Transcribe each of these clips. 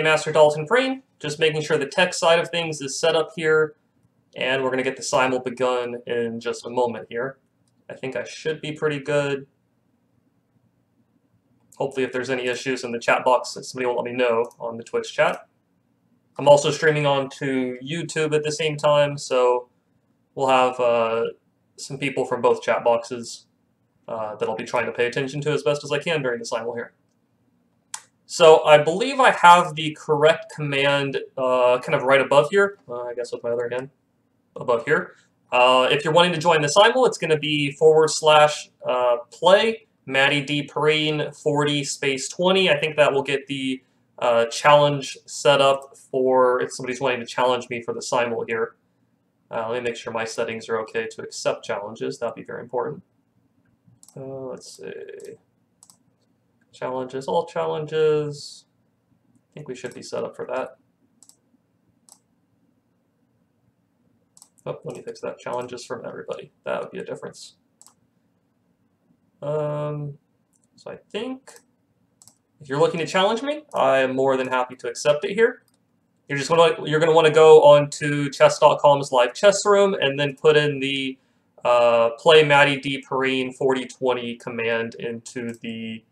Master Dalton Perrine, just making sure the tech side of things is set up here, and we're going to get the Simul begun in just a moment here. I think I should be pretty good. Hopefully if there's any issues in the chat box, somebody will let me know on the Twitch chat. I'm also streaming on to YouTube at the same time, so we'll have some people from both chat boxes that I'll be trying to pay attention to as best as I can during the Simul here. So I believe I have the correct command kind of right above here, I guess with my other hand above here. If you're wanting to join the Simul, it's going to be / play Matty D Perrine 40 space 20. I think that will get the challenge set up for if somebody's wanting to challenge me for the Simul here. Let me make sure my settings are okay to accept challenges. That'll be very important. Let's see. Challenges, all challenges. I think we should be set up for that. Oh, let me fix that. Challenges from everybody. That would be a difference. So I think if you're looking to challenge me, I am more than happy to accept it here. You're going to want to go on to chess.com's live chess room and then put in the play Matty D Perrine 4020 command into the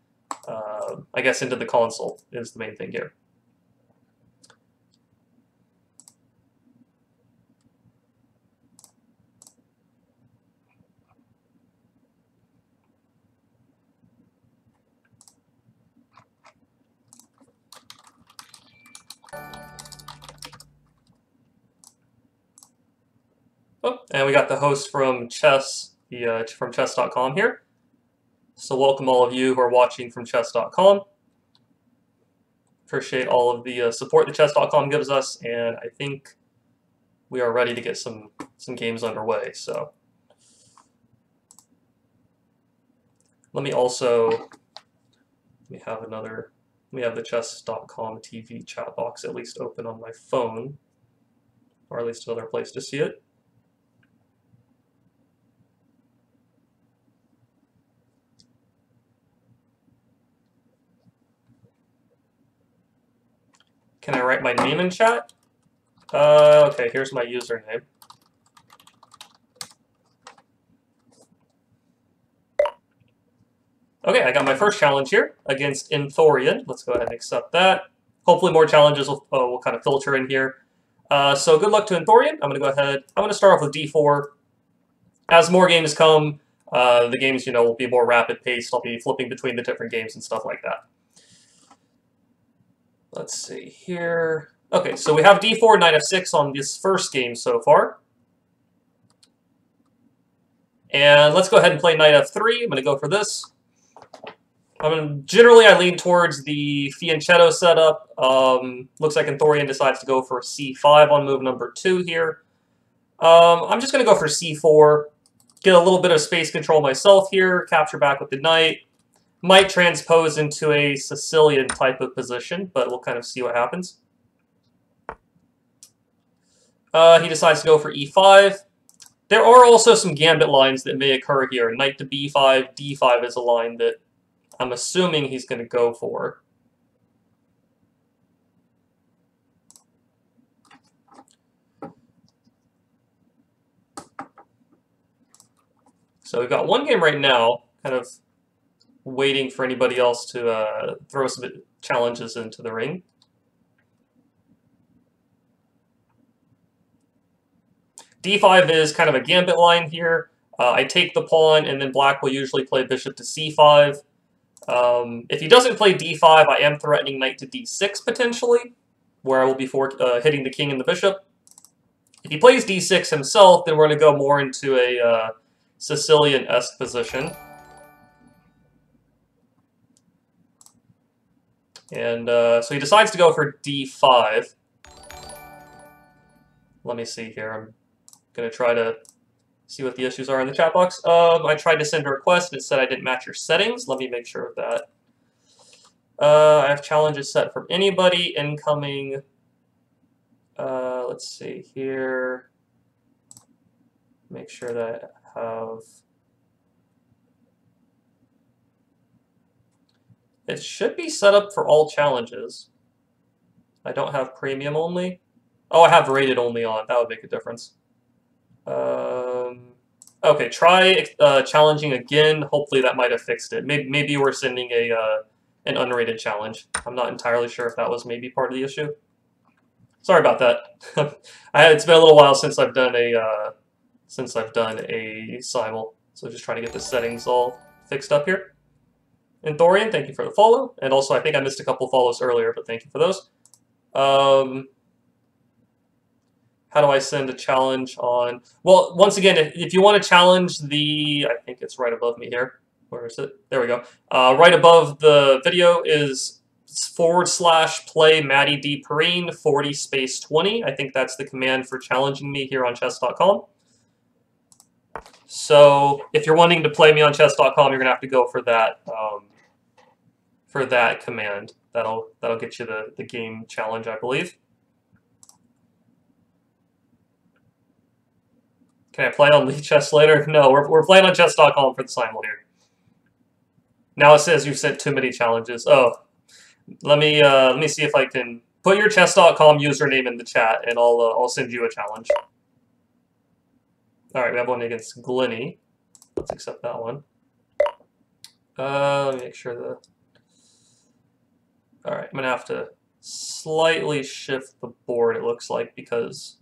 I guess into the console is the main thing here. Oh, and we got the host from chess, from chess.com here. So welcome all of you who are watching from chess.com. Appreciate all of the support that chess.com gives us, and I think we are ready to get some games underway. So let me have the chess.com TV chat box at least open on my phone, or at least another place to see it. Can I write my name in chat? Okay, here's my username. Okay, I got my first challenge here against Thorian. Let's go ahead and accept that. Hopefully more challenges will kind of filter in here. So good luck to Thorian. I'm going to go ahead. I'm going to start off with d4. As more games come, the games, will be more rapid paced. I'll be flipping between the different games and stuff like that. Let's see here. Okay, so we have d4, knight f6 on this first game so far. And let's go ahead and play knight f3. I'm going to go for this. Generally, I lean towards the fianchetto setup. Looks like Thorian decides to go for c5 on move number 2 here. I'm just going to go for c4. Get a little bit of space control myself here. Capture back with the knight. Might transpose into a Sicilian type of position, but we'll kind of see what happens. He decides to go for e5. There are also some gambit lines that may occur here. Knight to b5, d5 is a line that I'm assuming he's going to go for. So we've got one game right now, kind of waiting for anybody else to throw some challenges into the ring. d5 is kind of a gambit line here. I take the pawn, and then black will usually play bishop to c5. If he doesn't play d5, I am threatening knight to d6 potentially, where I will be hitting the king and the bishop. If he plays d6 himself, then we're going to go more into a Sicilian-esque position. And so he decides to go for d5. Let me see here. I'm going to try to see what the issues are in the chat box. I tried to send a request and it said I didn't match your settings. Let me make sure of that. I have challenges set from anybody incoming. Let's see here. Make sure that I have... It should be set up for all challenges. I don't have premium only. Oh, I have rated only on. That would make a difference. Okay, try challenging again. Hopefully that might have fixed it. Maybe we're sending an unrated challenge. I'm not entirely sure if that was maybe part of the issue. Sorry about that. It's been a little while since I've done a Simul, so just trying to get the settings all fixed up here. And Thorian, thank you for the follow, and also I think I missed a couple follows earlier, but thank you for those. How do I send a challenge on? Well, once again, if you want to challenge the, I think it's right above me here. Where is it? There we go. Right above the video is /play Maddie D Perrine 40-20. I think that's the command for challenging me here on chess.com. So if you're wanting to play me on chess.com, you're gonna have to go for that command. That'll get you the game challenge, I believe. Can I play on League Chess later? No, we're playing on chess.com for the Simul here. Now it says you've sent too many challenges. Oh, let me see if I can put your chess.com username in the chat, and I'll send you a challenge. All right, we have one against Glenny. Let's accept that one. Let me make sure the. All right, I'm gonna have to slightly shift the board. It looks like because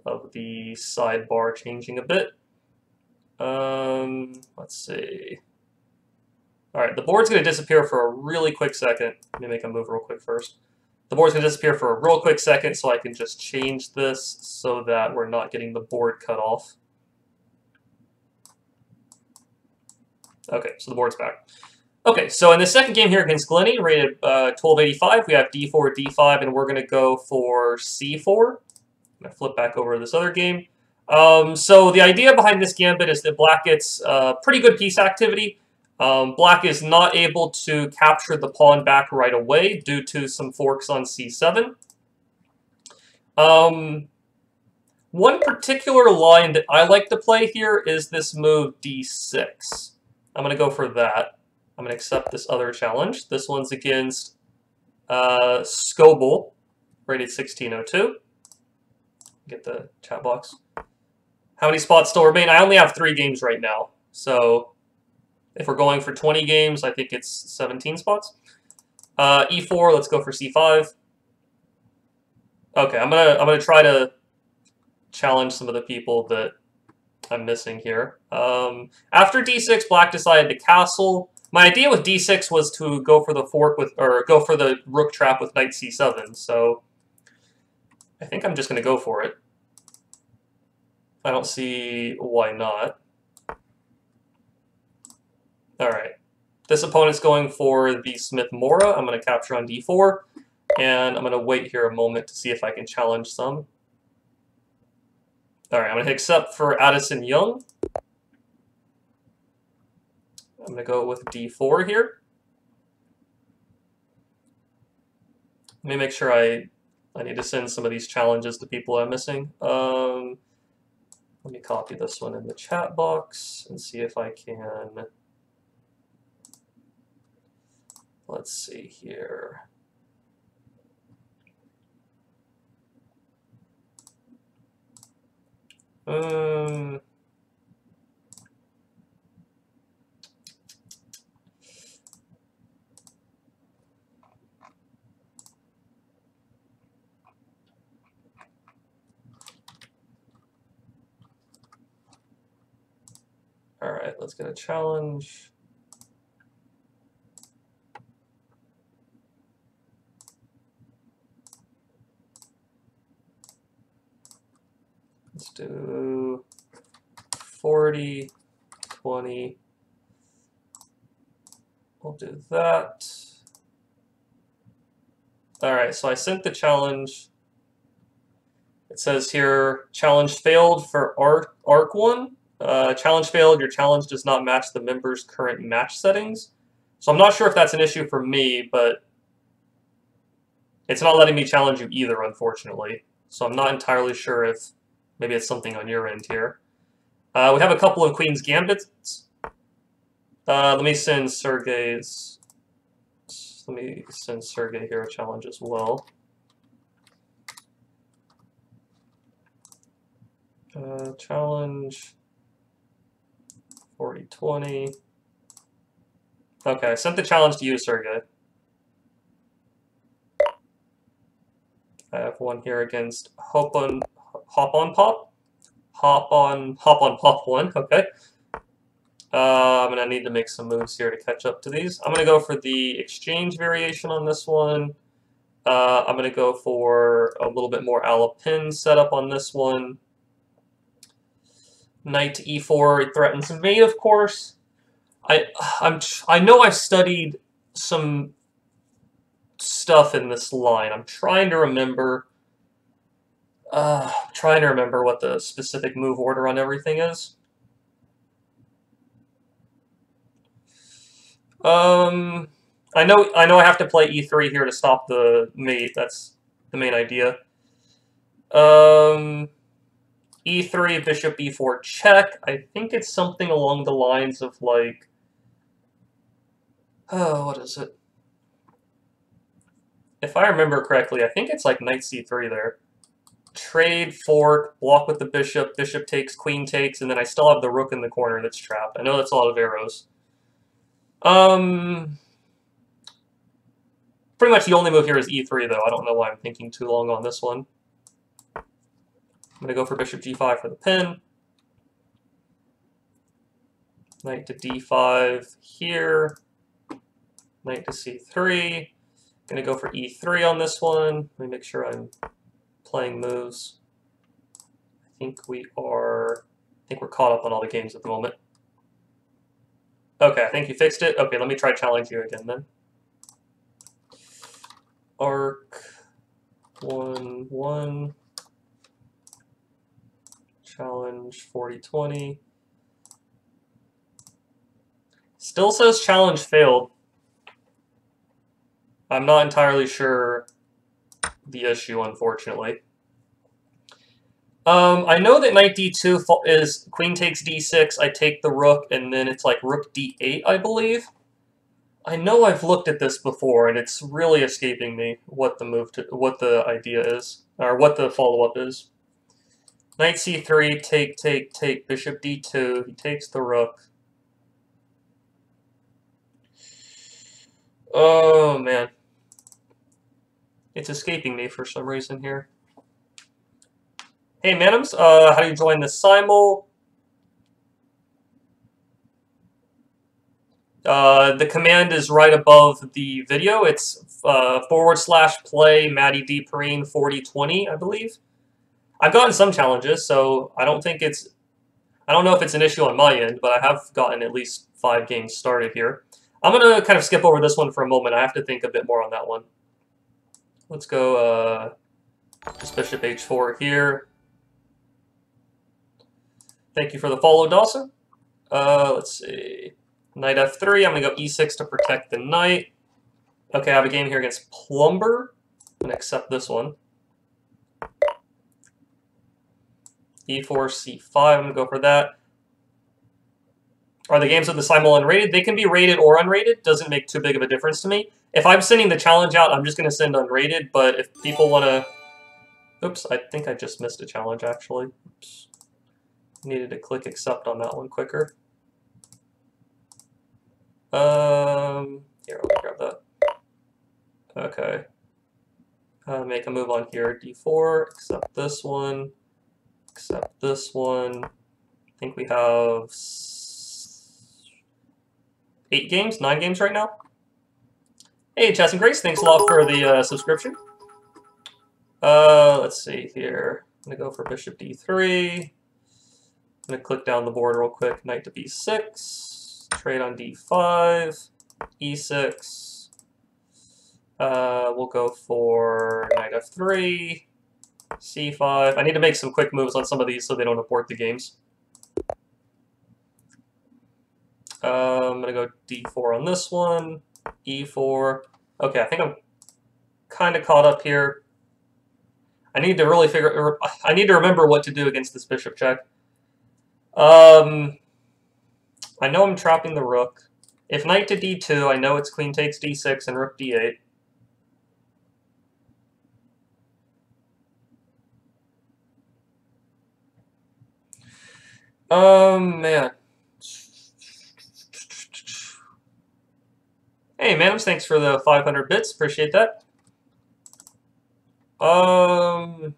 of the sidebar changing a bit. Let's see. All right, the board's gonna disappear for a really quick second. Let me make a move real quick first. The board's gonna disappear for a real quick second so I can just change this so that we're not getting the board cut off. Okay, so the board's back. Okay, so in the second game here against Glenny, rated 1285, we have d4, d5, and we're gonna go for c4. I'm going to flip back over to this other game. So the idea behind this gambit is that Black gets pretty good piece activity. Black is not able to capture the pawn back right away due to some forks on c7. One particular line that I like to play here is this move d6. I'm going to go for that. I'm going to accept this other challenge. This one's against Scoble, rated 1602. Get the chat box. How many spots still remain? I only have 3 games right now. So if we're going for 20 games, I think it's 17 spots. E4, let's go for C5. Okay, I'm gonna try to challenge some of the people that I'm missing here. After D6, Black decided to castle. My idea with D6 was to go for the fork with, or go for the rook trap with knight C7. So I think I'm just going to go for it. I don't see why not. All right. This opponent's going for the Smith-Mora. I'm going to capture on d4, and I'm going to wait here a moment to see if I can challenge some. All right, I'm going to hit accept for Addison Young. I'm going to go with d4 here. Let me make sure I need to send some of these challenges to people I'm missing. Let me copy this one in the chat box and see if I can. Let's see here. All right, let's get a challenge. Let's do 40, 20. We'll do that. All right, so I sent the challenge. It says here, challenge failed for arc 1. Challenge failed, your challenge does not match the member's current match settings. So I'm not sure if that's an issue for me, but it's not letting me challenge you either, unfortunately. So I'm not entirely sure if maybe it's something on your end here. We have a couple of Queen's Gambits. Let me send Sergey here a challenge as well. Challenge 40-20. Okay, I sent the challenge to you, Sergey. I have one here against Hop on Pop 1. Okay. I'm gonna need to make some moves here to catch up to these. I'm gonna go for the exchange variation on this one. I'm gonna go for a little bit more a la pin setup on this one. Knight to e4 threatens mate, of course. I know I've studied some stuff in this line. I'm trying to remember. What the specific move order on everything is. I know I have to play e3 here to stop the mate. That's the main idea. E3, bishop e4 check. I think it's something along the lines of like, oh, what is it? If I remember correctly, I think it's like knight c3 there. Trade, fork, block with the bishop, bishop takes, queen takes, and then I still have the rook in the corner that's trapped. I know that's a lot of arrows. Pretty much the only move here is e3, though. I don't know why I'm thinking too long on this one. I'm going to go for bishop g5 for the pin. Knight to d5 here. Knight to c3. Going to go for e3 on this one. Let me make sure I'm playing moves. I think we're caught up on all the games at the moment. Okay, I think you fixed it. Okay, let me try challenge you again then. Arc 1-1. Challenge 40-20. Still says challenge failed. I'm not entirely sure the issue, unfortunately. I know that knight d2 is queen takes d6, I take the rook, and then it's like rook d8, I believe. I know I've looked at this before, and it's really escaping me what the idea is, or what the follow-up is. Knight c3, take, bishop d2, he takes the rook. Oh, man. It's escaping me for some reason here. Hey, Manums, how do you join the Simul? The command is right above the video. It's /play Matty D Perrine 4020, I believe. I've gotten some challenges, so I don't know if it's an issue on my end, but I have gotten at least 5 games started here. I'm going to kind of skip over this one for a moment. I have to think a bit more on that one. Let's go just bishop h4 here. Thank you for the follow, Dawson. Let's see. Knight f3. I'm going to go e6 to protect the knight. Okay, I have a game here against Plumber. I'm going to accept this one. e4, c5. I'm going to go for that. Are the games with the Simul unrated? They can be rated or unrated. Doesn't make too big of a difference to me. If I'm sending the challenge out, I'm just going to send unrated. But if people want to... Oops, I think I just missed a challenge, actually. Oops. Needed to click accept on that one quicker. Here, let me grab that. Okay. Make a move on here. d4, accept this one. Accept this one. I think we have 8 games, 9 games right now. Hey, Chess and Grace, thanks a lot for the subscription. Let's see here. I'm going to go for bishop d3. I'm going to click down the board real quick. Knight to b6. Trade on d5. e6. We'll go for knight f3. c5. I need to make some quick moves on some of these so they don't abort the games. I'm going to go d4 on this one. e4. Okay, I think I'm kind of caught up here. I need to really I need to remember what to do against this bishop check. I know I'm trapping the rook. If knight to d2, I know it's queen takes d6 and rook d8. Man. Hey, Mans, thanks for the 500 bits. Appreciate that. I'm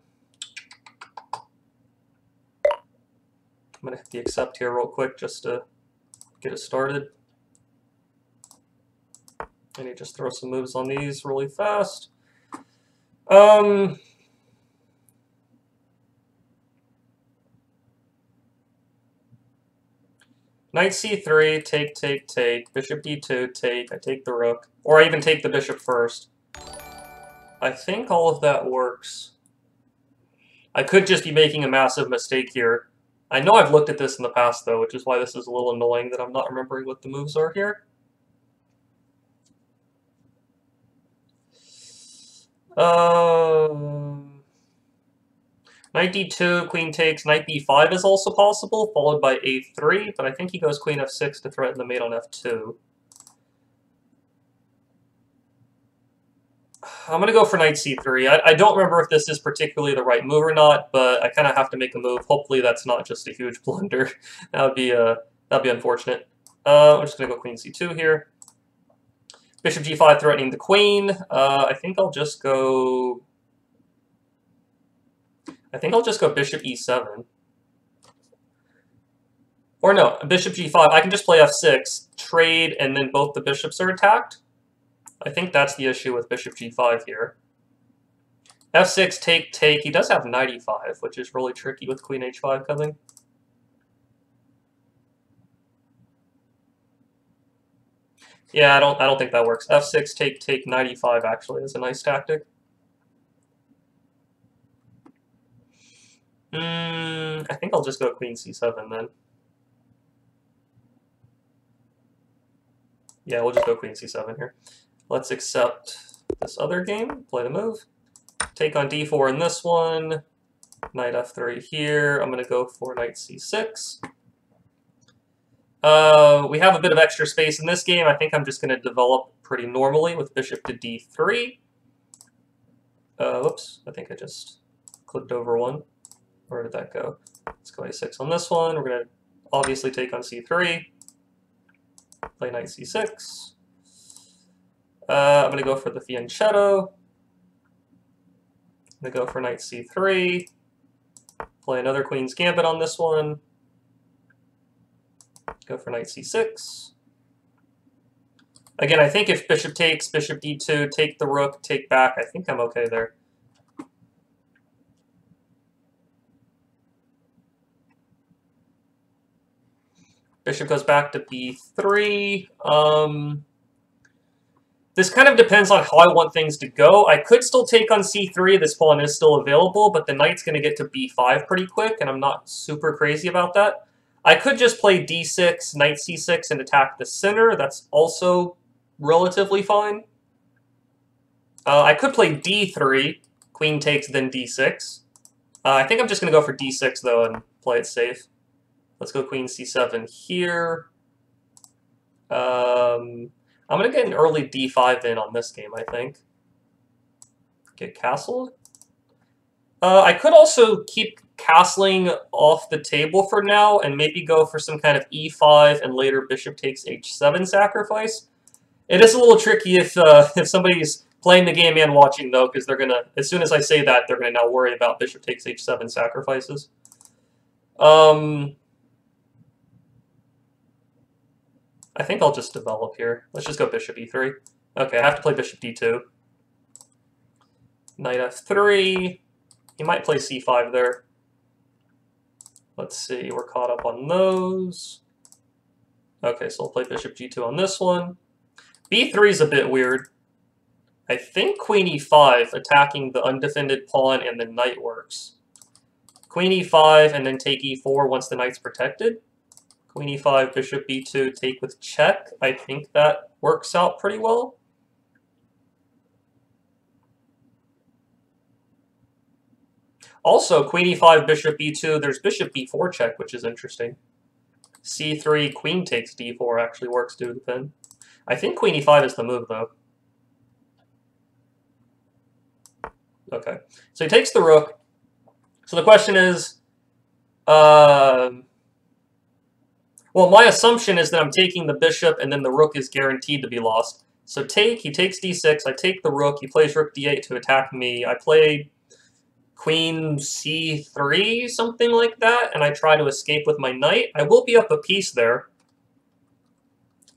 gonna hit the accept here real quick just to get it started. I need to just throw some moves on these really fast. Knight c3, take, bishop d2, take, I take the rook. Or I even take the bishop first. I think all of that works. I could just be making a massive mistake here. I know I've looked at this in the past, though, which is why this is a little annoying that I'm not remembering what the moves are here. Knight d2, queen takes, knight b5 is also possible, followed by a3, but I think he goes queen f6 to threaten the mate on f2. I'm going to go for knight c3. I don't remember if this is particularly the right move or not, but I kind of have to make a move. Hopefully that's not just a huge blunder. That'd be unfortunate. I'm just going to go queen c2 here. Bishop g5 threatening the queen. I think I'll just go bishop e7. Or no, bishop g5. I can just play f6, trade, and then both the bishops are attacked. I think that's the issue with bishop g5 here. f6, take, take. He does have knight e5, which is really tricky with queen h5 coming. Yeah, I don't think that works. f6, take, take, knight e5 actually is a nice tactic. I think I'll just go queen c7 then. Yeah, we'll just go queen c7 here. Let's accept this other game, play the move. Take on d4 in this one, knight f3 here. I'm going to go for knight c6. We have a bit of extra space in this game. I think I'm just going to develop pretty normally with bishop to d3. Whoops, I think I just clicked over one. Where did that go? Let's go a6 on this one. We're going to obviously take on c3. Play knight c6. I'm going to go for the fianchetto. I'm going to go for knight c3. Play another queen's gambit on this one. Go for knight c6. Again, I think if bishop takes, bishop d2, take the rook, take back, I think I'm okay there. Bishop goes back to b3. This kind of depends on how I want things to go. I could still take on c3. This pawn is still available, but the knight's going to get to b5 pretty quick, and I'm not super crazy about that. I could just play d6, knight c6, and attack the center. That's also relatively fine. I could play d3, queen takes, then d6. I think I'm just going to go for d6, though, and play it safe. Let's go queen c7 here. I'm going to get an early d5 in on this game, I think. Get castled. I could also keep castling off the table for now and maybe go for some kind of e5 and later bishop takes h7 sacrifice. It is a little tricky if somebody's playing the game and watching, though, because they're going to, as soon as I say that, they're going to now worry about bishop takes h7 sacrifices. I think I'll just develop here. Let's just go bishop e3. Okay, I have to play bishop d2. Knight f3. He might play c5 there. Let's see, we're caught up on those. Okay, so I'll play bishop g2 on this one. b3 is a bit weird. I think queen e5, attacking the undefended pawn and the knight works. Queen e5 and then take e4 once the knight's protected. Queen e5, bishop b2, take with check. I think that works out pretty well. Also, queen e5, bishop b2, there's bishop b4 check, which is interesting. c3, queen takes d4 actually works due to the pin. I think queen e5 is the move, though. Okay, so he takes the rook. So the question is, Well, my assumption is that I'm taking the bishop, and then the rook is guaranteed to be lost. So take, he takes d6, I take the rook, he plays rook d8 to attack me, I play queen c3, something like that, and I try to escape with my knight. I will be up a piece there.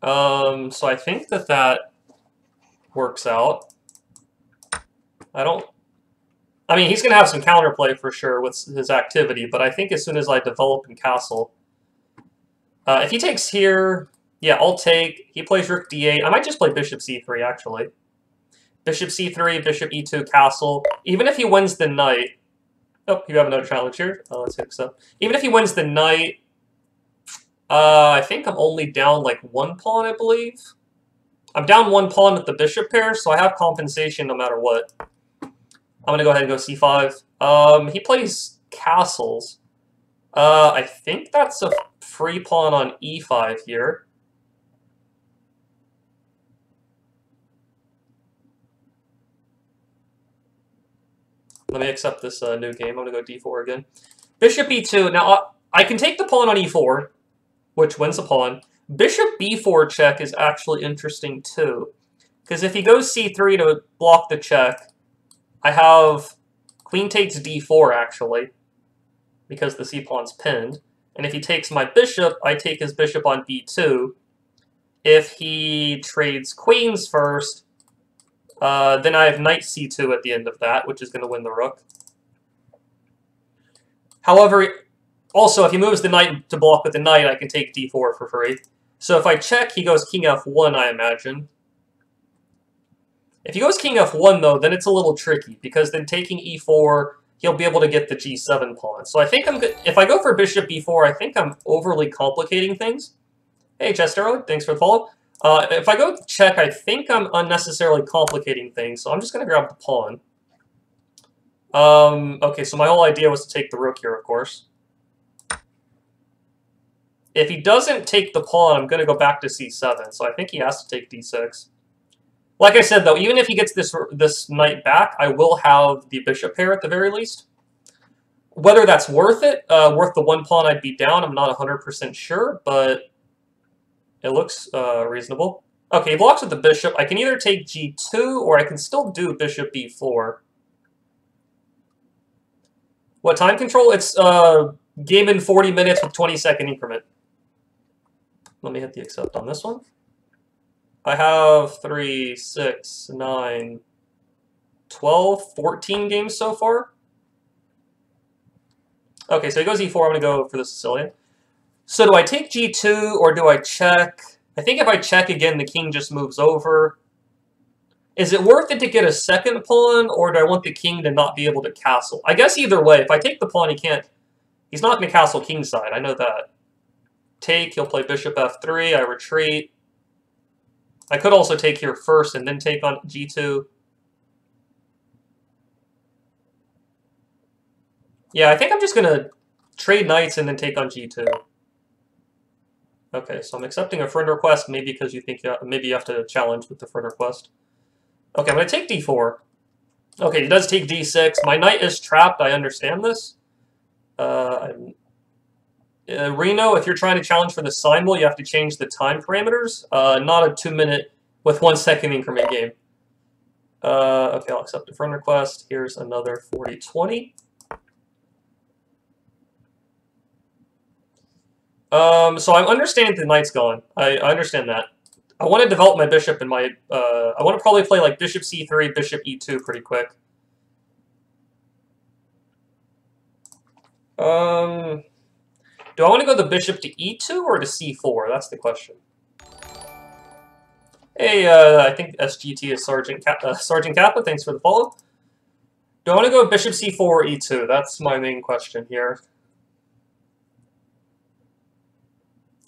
So I think that that works out. I mean, he's going to have some counterplay for sure with his activity, but I think as soon as I develop and castle... if he takes here, yeah, I'll take. He plays rook d8. I might just play bishop c3, actually. Bishop c3, bishop e2, castle. Even if he wins the knight... Oh, you have another challenge here. Let's hit accept. Even if he wins the knight, I think I'm only down like one pawn, I believe. I'm down one pawn with the bishop pair, so I have compensation no matter what. I'm going to go ahead and go c5. He plays castles. I think that's a free pawn on e5 here. Let me accept this new game. I'm going to go d4 again. Bishop e2. Now, I can take the pawn on e4, which wins a pawn. Bishop b4 check is actually interesting, too. Because if he goes c3 to block the check, I have queen takes d4, actually, because the c-pawn's pinned. And if he takes my bishop, I take his bishop on b2. If he trades queens first, then I have knight c2 at the end of that, which is going to win the rook. However, also, if he moves the knight to block with the knight, I can take d4 for free. So if I check, he goes king f1, I imagine. If he goes king f1, though, then it's a little tricky, because then taking e4, he'll be able to get the g7 pawn. So I think if I go for bishop b4, I think I'm overly complicating things. Hey, Chester, thanks for the follow. If I go check, I think I'm unnecessarily complicating things, so I'm just going to grab the pawn. Okay, so my whole idea was to take the rook here, of course. If he doesn't take the pawn, I'm going to go back to c7, so I think he has to take d6. Like I said, though, even if he gets this knight back, I will have the bishop pair at the very least. Whether that's worth it, worth the one pawn I'd be down, I'm not 100% sure, but it looks reasonable. Okay, he blocks with the bishop. I can either take g2, or I can still do bishop b4. What time control? It's game in 40 minutes with 20-second increment. Let me hit the accept on this one. I have 3, 6, 9, 12, 14 games so far. Okay, so he goes e4. I'm going to go for the Sicilian. So do I take g2 or do I check? I think if I check again, the king just moves over. Is it worth it to get a second pawn, or do I want the king to not be able to castle? I guess either way. If I take the pawn, he can't. He's not going to castle kingside. I know that. Take. He'll play bishop f3. I retreat. I could also take here first and then take on g2. Yeah, I think I'm just going to trade knights and then take on g2. Okay, so I'm accepting a friend request, maybe because you think maybe you have to challenge with the friend request. Okay, I'm going to take d4. Okay, he does take d6. My knight is trapped. I understand this. Reno, if you're trying to challenge for the Simul, you have to change the time parameters. Not a 2-minute with 1 second increment game. Okay, I'll accept a friend request. Here's another 40-20. So I'm understanding the knight's gone. I understand that. I want to develop my bishop in my... I want to probably play like bishop c3, bishop e2 pretty quick. Do I want to go the bishop to e2 or to c4? That's the question. Hey, I think SGT is Sergeant Kappa. Thanks for the follow. Do I want to go bishop c4 or e2? That's my main question here.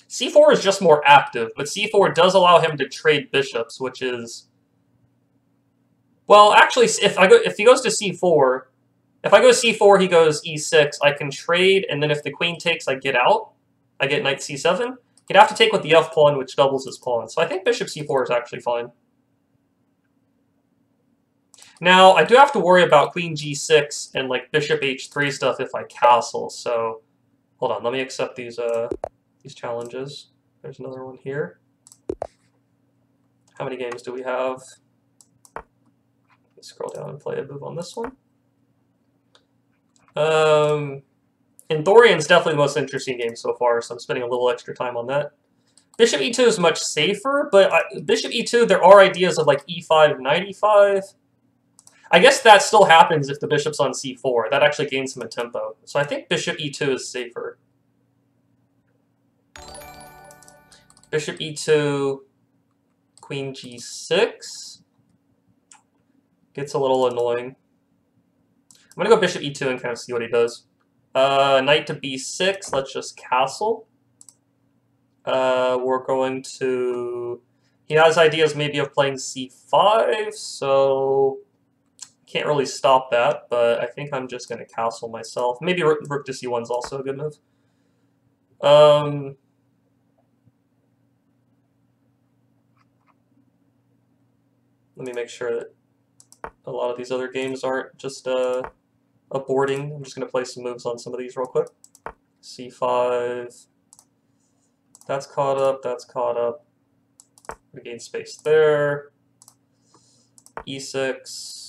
c4 is just more active, but c4 does allow him to trade bishops, which is... Well, actually, if he goes to c4, if I go c4, he goes e6, I can trade, and then if the queen takes, I get out. I get knight c7. He'd have to take with the f pawn, which doubles his pawn. So I think bishop c4 is actually fine. Now, I do have to worry about queen g6 and like bishop h3 stuff if I castle, so... Hold on, let me accept these these challenges. There's another one here. How many games do we have? Let's scroll down and play a move on this one. Thorian's definitely the most interesting game so far, so I'm spending a little extra time on that. Bishop e2 is much safer, but Bishop e2, there are ideas of like e5, knight e5. I guess that still happens if the bishop's on c4. That actually gains some tempo. So I think bishop e2 is safer. Bishop e2, queen g6. Gets a little annoying. I'm going to go bishop e2 and kind of see what he does. Knight to b6. Let's just castle. We're going to... He has ideas maybe of playing c5, so... Can't really stop that, but I think I'm just going to castle myself. Maybe rook to c1 is also a good move. Let me make sure that a lot of these other games aren't just aborting. I'm just going to play some moves on some of these real quick. c5. That's caught up. That's caught up. We gain space there. e6.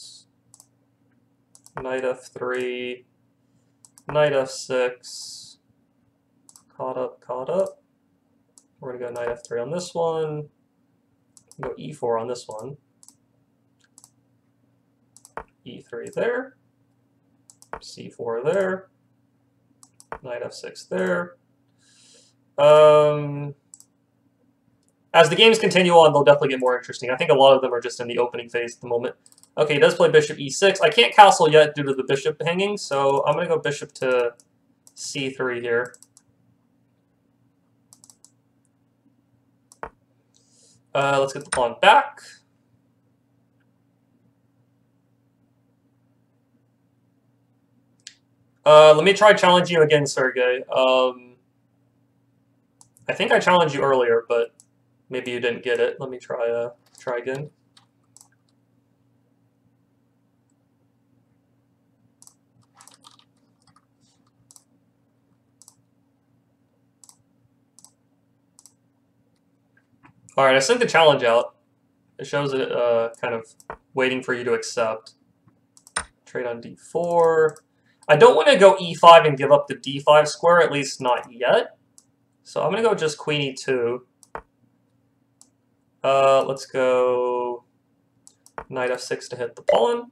Knight f3, knight f6, caught up, caught up. We're going to go knight f3 on this one, go e4 on this one, e3 there, c4 there, knight f6 there. As the games continue on, they'll definitely get more interesting. I think a lot of them are just in the opening phase at the moment. Okay, he does play bishop e6. I can't castle yet due to the bishop hanging, so I'm going to go bishop to c3 here. Let's get the pawn back. Let me try challenging you again, Sergey. I think I challenged you earlier, but maybe you didn't get it. Let me try again. All right, I sent the challenge out. It shows it kind of waiting for you to accept. Trade on d4. I don't want to go e5 and give up the d5 square, at least not yet. So I'm going to go just queen e2. Let's go knight f6 to hit the pawn.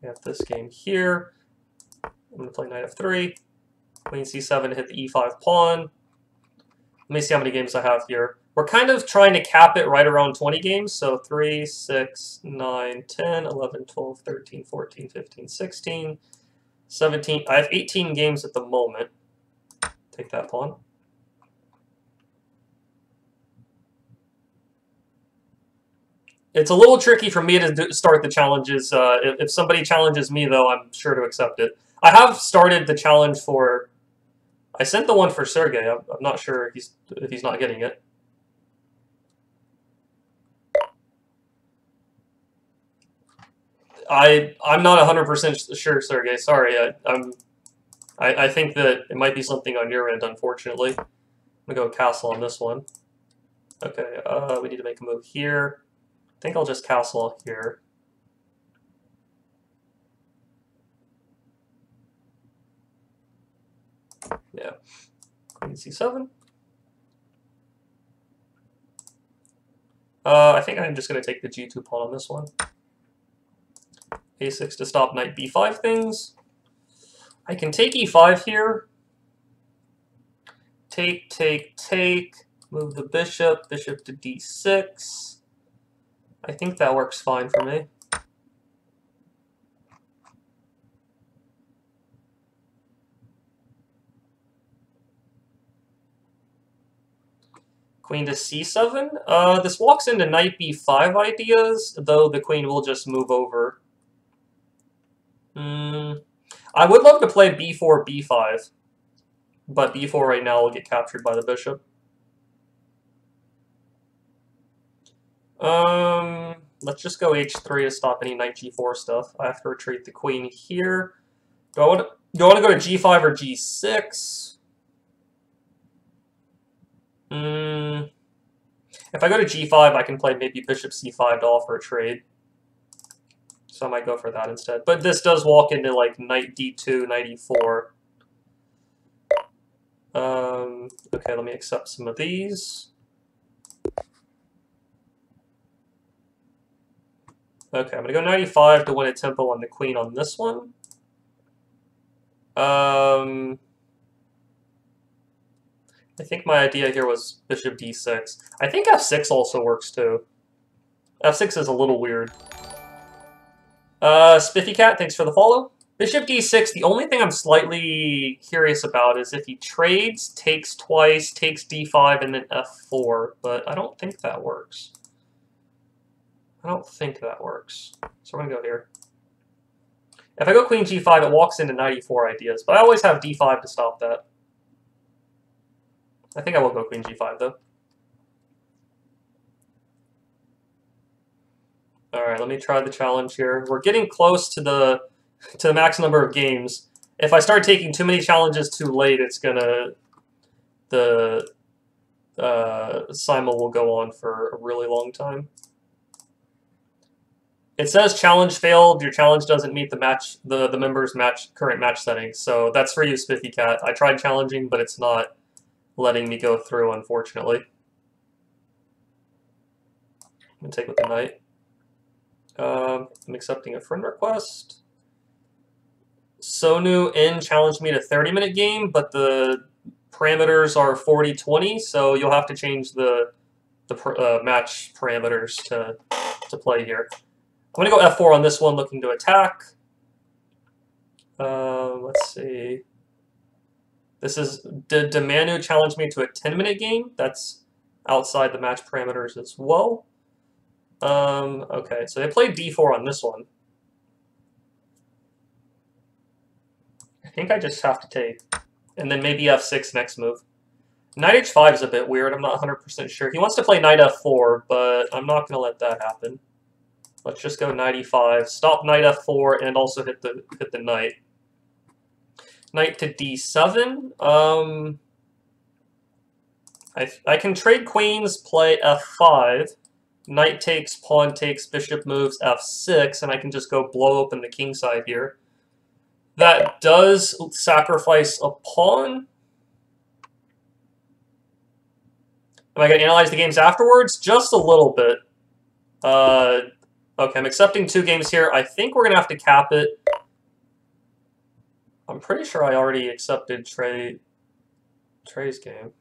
We have this game here. I'm going to play knight f3. Queen c7 to hit the e5 pawn. Let me see how many games I have here. We're kind of trying to cap it right around 20 games. So 3, 6, 9, 10, 11, 12, 13, 14, 15, 16, 17. I have 18 games at the moment. Take that pawn. It's a little tricky for me to start the challenges. If somebody challenges me, though, I'm sure to accept it. I have started the challenge for... I sent the one for Sergey. I'm not sure if he's not getting it. I'm not 100% sure, Sergey. Sorry. I think that it might be something on your end, unfortunately. I'm going to go castle on this one. Okay, we need to make a move here. I think I'll just castle here. Yeah. Queen c7. I think I'm just going to take the g2 pawn on this one. a6 to stop knight b5 things. I can take e5 here. Take, take, take. Move the bishop. Bishop to d6. I think that works fine for me. Queen to c7. This walks into knight b5 ideas, though the queen will just move over. I would love to play b4, b5, but b4 right now will get captured by the bishop. Let's just go h3 to stop any knight g4 stuff. I have to retreat the queen here. Do I want to go to g5 or g6? If I go to g5, I can play maybe bishop c5 to offer a trade. So I might go for that instead. But this does walk into like knight d2, knight e4. Okay, let me accept some of these. Okay, I'm going to go knight e5 to win a tempo on the queen on this one. I think my idea here was bishop d6. I think f6 also works too. f6 is a little weird. Spiffy Cat, thanks for the follow. Bishop d6, the only thing I'm slightly curious about is if he trades, takes twice, takes d5, and then f4, but I don't think that works. I don't think that works. So we're going to go here. If I go queen g5, it walks into knight e4 ideas, but I always have d5 to stop that. I think I will go queen g5, though. All right, let me try the challenge here. We're getting close to the max number of games. If I start taking too many challenges too late, it's gonna Simul will go on for a really long time. It says challenge failed. Your challenge doesn't meet the member's current match settings. So that's for you, Spiffy Cat. I tried challenging, but it's not letting me go through, unfortunately. I'm gonna take with the knight. I'm accepting a friend request. Sonu N challenged me to 30-minute game, but the parameters are 40-20, so you'll have to change the match parameters to play here. I'm going to go f4 on this one, looking to attack. Let's see. This is, did Manu challenge me to a 10-minute game? That's outside the match parameters as well. Okay, so they played d4 on this one. I think I just have to take. And then maybe f6 next move. Knight h5 is a bit weird. I'm not 100% sure. He wants to play knight f4, but I'm not going to let that happen. Let's just go knight e5, stop knight f4, and also hit the knight. Knight to d7. I can trade queens, play f5. Knight takes, pawn takes, bishop moves f6, and I can just go blow open the king side here. That does sacrifice a pawn. Am I going to analyze the games afterwards? Just a little bit. Okay, I'm accepting 2 games here. I think we're going to have to cap it. I'm pretty sure I already accepted Trey's game.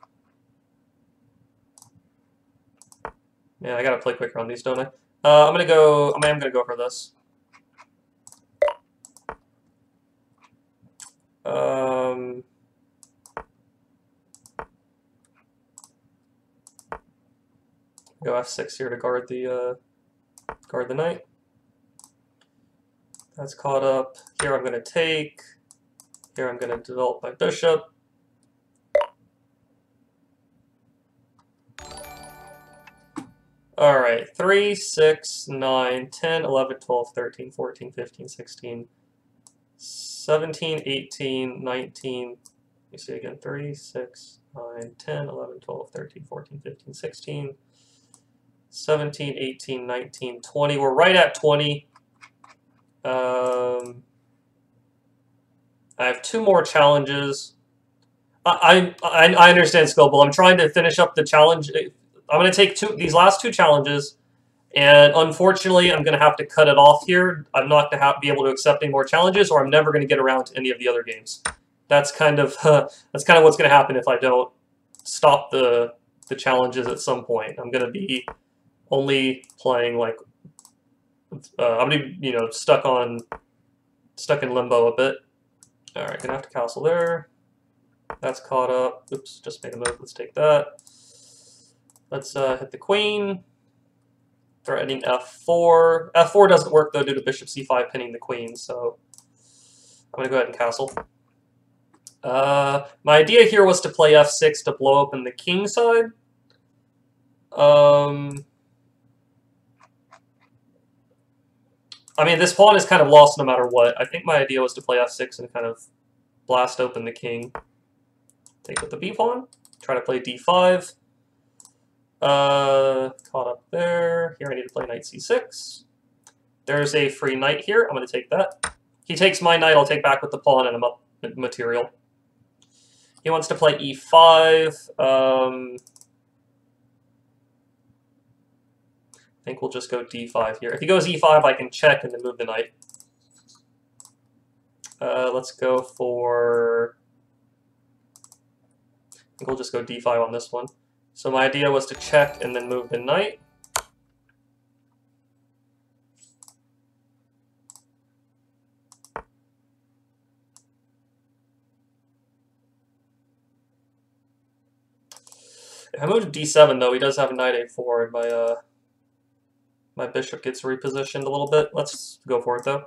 Man, I got to play quicker on these, don't I? I am going to go for this. Go f6 here to guard the knight. That's caught up. Here I'm going to take. Here I'm going to develop my bishop. All right, 3, 6, 9, 10, 11, 12, 13, 14, 15, 16, 17, 18, 19. Let me see again. 3, 6, 9, 10, 11, 12, 13, 14, 15, 16. 17, 18, 19, 20. We're right at 20. I have 2 more challenges. I understand, Scobel. I'm trying to finish up the challenge. I'm going to take these last 2 challenges, and unfortunately, I'm going to have to cut it off here. I'm not going to be able to accept any more challenges, or I'm never going to get around to any of the other games. That's kind of what's going to happen if I don't stop the challenges at some point. I'm going to be only playing like I'm gonna be, stuck in limbo a bit. All right, gonna have to castle there. That's caught up. Oops, just made a move. Let's take that. Let's hit the queen. Threatening f4. F4 doesn't work though due to bishop c5 pinning the queen. So I'm gonna go ahead and castle. My idea here was to play f6 to blow open the king side. I mean, this pawn is kind of lost no matter what. I think my idea was to play f6 and kind of blast open the king. Take with the b pawn. Try to play d5. Caught up there. Here I need to play knight c6. There's a free knight here. I'm going to take that. He takes my knight. I'll take back with the pawn and a material. He wants to play e5. I think we'll just go d5 here. If he goes e5, I can check and then move the knight. Let's go for... I think we'll just go d5 on this one. So my idea was to check and then move the knight. If I move to d7, though, he does have a knight a4, and my bishop gets repositioned a little bit. Let's go for it, though.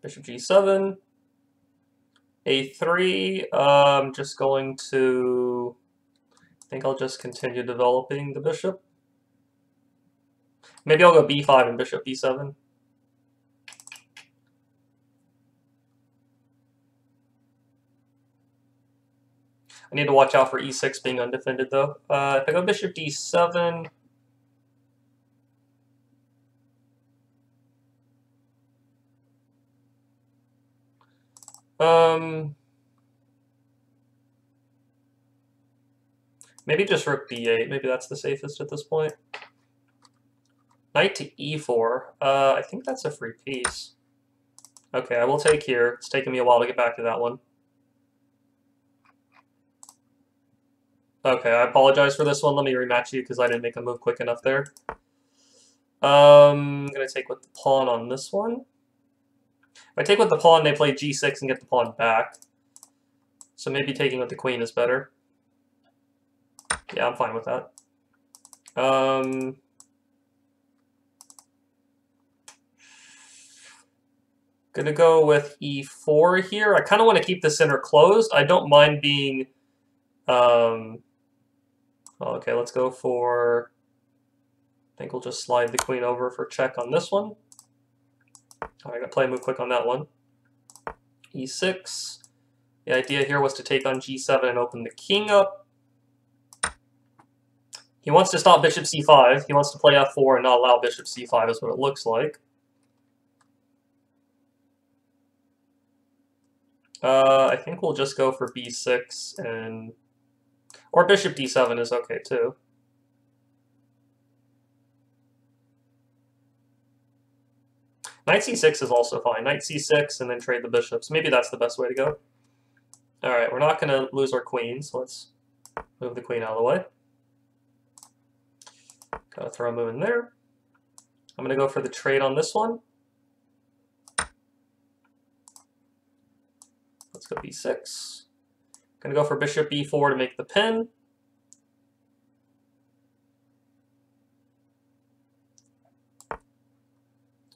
Bishop g7. a3. I'm just going to... I think I'll just continue developing the bishop. Maybe I'll go b5 and bishop b7. I need to watch out for e6 being undefended, though. If I go bishop d7... maybe just rook d8. Maybe that's the safest at this point. Knight to e4. I think that's a free piece. Okay, I will take here. It's taken me a while to get back to that one. Okay, I apologize for this one. Let me rematch you because I didn't make a move quick enough there. I'm going to take with the pawn on this one. If I take with the pawn, they play g6 and get the pawn back. So maybe taking with the queen is better. Yeah, I'm fine with that. Gonna go with e4 here. I kind of want to keep the center closed. I don't mind being... okay, let's go for... I think we'll just slide the queen over for check on this one. All right, I gotta play a move quick on that one. e6. The idea here was to take on g7 and open the king up. He wants to stop bishop c5. He wants to play f4 and not allow bishop c5 is what it looks like. I think we'll just go for b6 and... Or bishop d7 is okay too. Knight c6 is also fine. Knight c6 and then trade the bishops. Maybe that's the best way to go. Alright, we're not going to lose our queen, so let's move the queen out of the way. Gotta throw a move in there. I'm going to go for the trade on this one. Let's go b6. Going to go for bishop b4 to make the pin.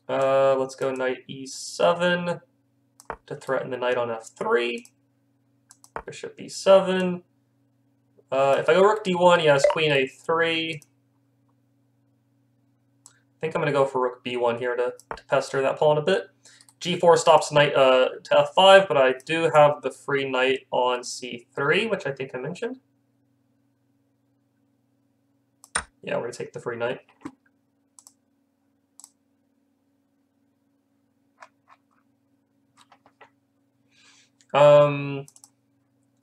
Let's go knight e7 to threaten the knight on f3. Bishop b7. If I go rook d1, he has queen a3. I think I'm going to go for rook b1 here to pester that pawn a bit. g4 stops knight to f5, but I do have the free knight on c3, which I think I mentioned. Yeah, we're going to take the free knight.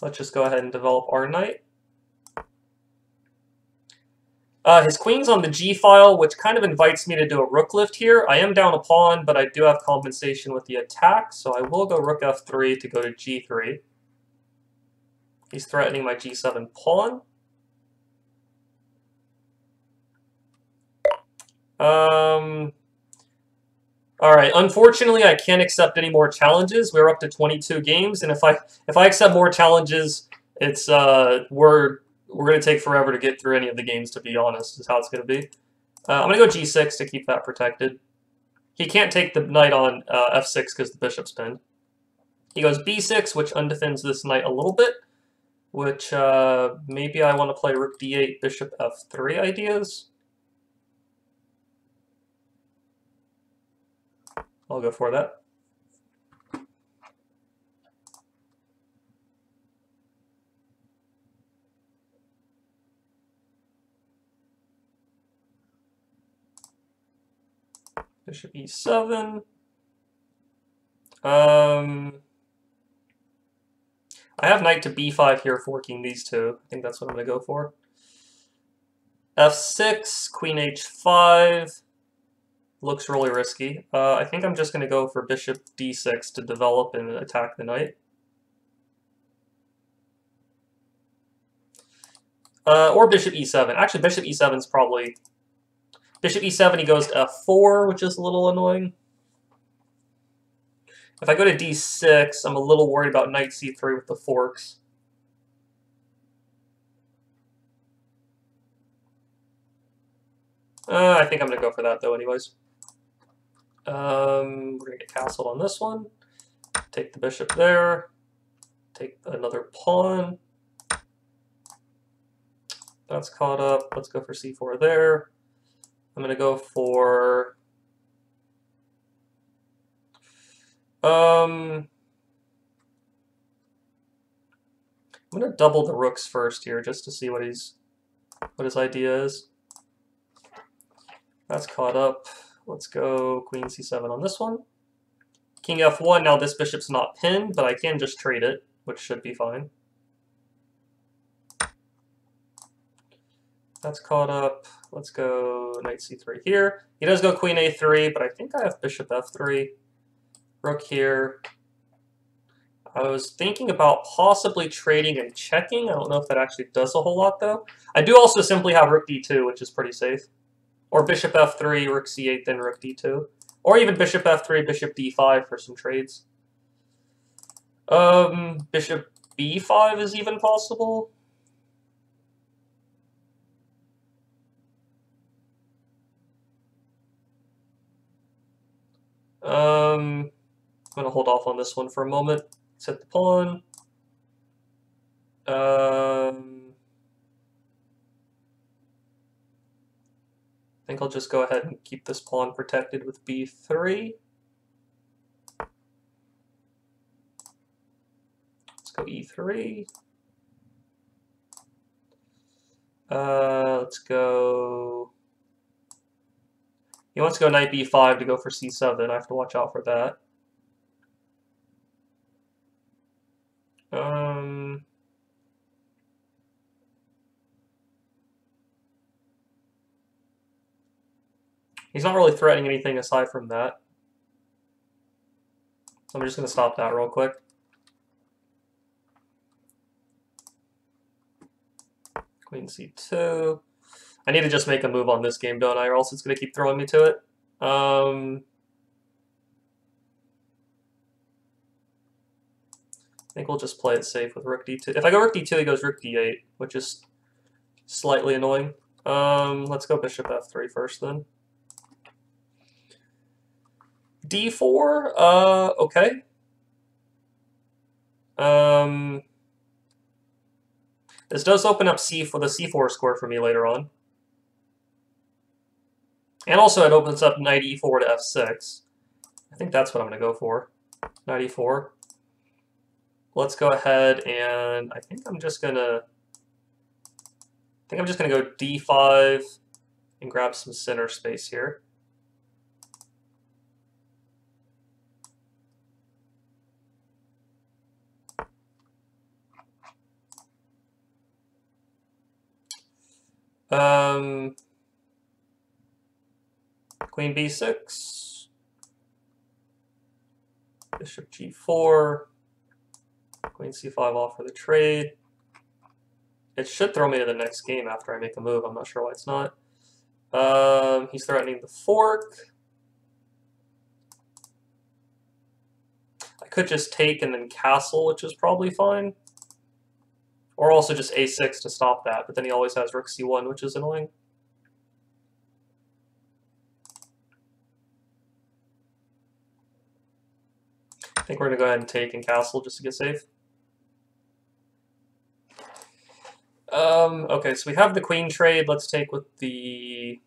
Let's just go ahead and develop our knight. His queen's on the g file, which kind of invites me to do a rook lift here. I am down a pawn, but I do have compensation with the attack, so I will go rook f3 to go to g3. He's threatening my g7 pawn. Alright, unfortunately I can't accept any more challenges. We're up to 22 games, and if I accept more challenges, it's we're going to take forever to get through any of the games, to be honest, is how it's going to be. I'm going to go g6 to keep that protected. He can't take the knight on f6 because the bishop's pinned. He goes b6, which undefends this knight a little bit, which maybe I want to play rook d8, bishop f3 ideas. I'll go for that. Bishop e7. I have knight to b5 here, forking these two. I think that's what I'm going to go for. f6, queen h5. Looks really risky. I think I'm just going to go for bishop d6 to develop and attack the knight. Or bishop e7. Actually, bishop e7 is probably... Bishop e7, he goes to f4, which is a little annoying. If I go to d6, I'm a little worried about knight c3 with the forks. I think I'm going to go for that, though, anyways. We're going to get castled on this one. Take the bishop there. Take another pawn. That's caught up. Let's go for c4 there. I'm going to go for... I'm going to double the rooks first here, just to see what his idea is. That's caught up. Let's go queen c7 on this one. King f1. Now this bishop's not pinned, but I can just trade it, which should be fine. That's caught up. Let's go knight c3 here. He does go queen a3, but I think I have bishop f3. Rook here. I was thinking about possibly trading and checking. I don't know if that actually does a whole lot, though. I do also simply have rook d2, which is pretty safe. Or bishop f3, rook c8, then rook d2. Or even bishop f3, bishop d5 for some trades. Bishop b5 is even possible. I'm going to hold off on this one for a moment. Set the pawn. I think I'll just go ahead and keep this pawn protected with b3. Let's go e3. Let's go... He wants to go knight b5 to go for c7. I have to watch out for that. He's not really threatening anything aside from that. So I'm just going to stop that real quick. Queen c2. I need to just make a move on this game, don't I? Or else it's going to keep throwing me to it. I think we'll just play it safe with rook d2. If I go rook d2, he goes rook d8, which is slightly annoying. Let's go bishop f3 first, then. d4, okay. This does open up the c4 score for me later on. And also it opens up knight e4 to f6. I think that's what I'm going to go for. Knight e4. Let's go ahead and I think I'm just going to go d5 and grab some center space here. Queen b6, bishop g4, queen c5 off for the trade. It should throw me to the next game after I make a move. I'm not sure why it's not. He's threatening the fork. I could just take and then castle, which is probably fine. Or also just a6 to stop that, but then he always has rook c1, which is annoying. I think we're going to go ahead and take and castle just to get safe. Okay, so we have the queen trade. Let's take with the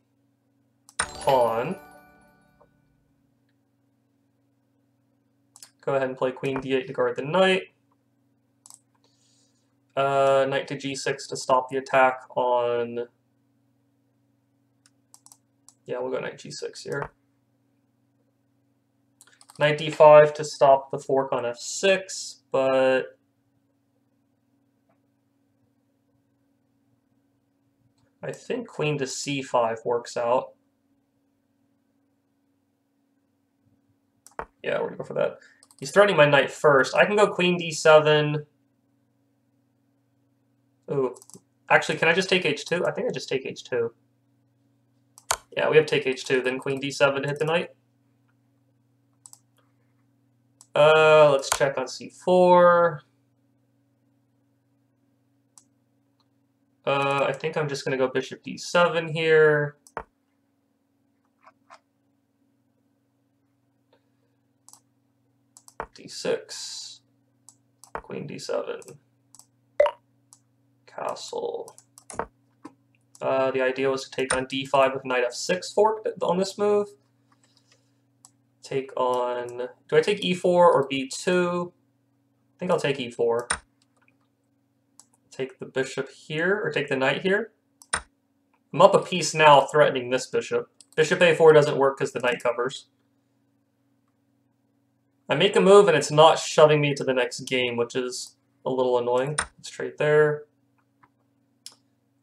pawn. Go ahead and play queen d8 to guard the knight. Knight to g6 to stop the attack on... Yeah, we'll go knight g6 here. Knight d5 to stop the fork on f6, but I think queen to c5 works out. Yeah, we're gonna go for that. He's threatening my knight first. I can go queen d7. Ooh. Actually, can I just take h2? I think I just take h2. Yeah, we have take h2, then queen d7 to hit the knight. Let's check on c4. I think I'm just going to go bishop d7 here. d6. Queen d7. Castle. The idea was to take on d5 with knight f6 fork on this move. Take on... Do I take e4 or b2? I think I'll take e4. Take the bishop here, or take the knight here. I'm up a piece now, threatening this bishop. Bishop a4 doesn't work because the knight covers. I make a move and it's not shoving me to the next game, which is a little annoying. Let's trade there.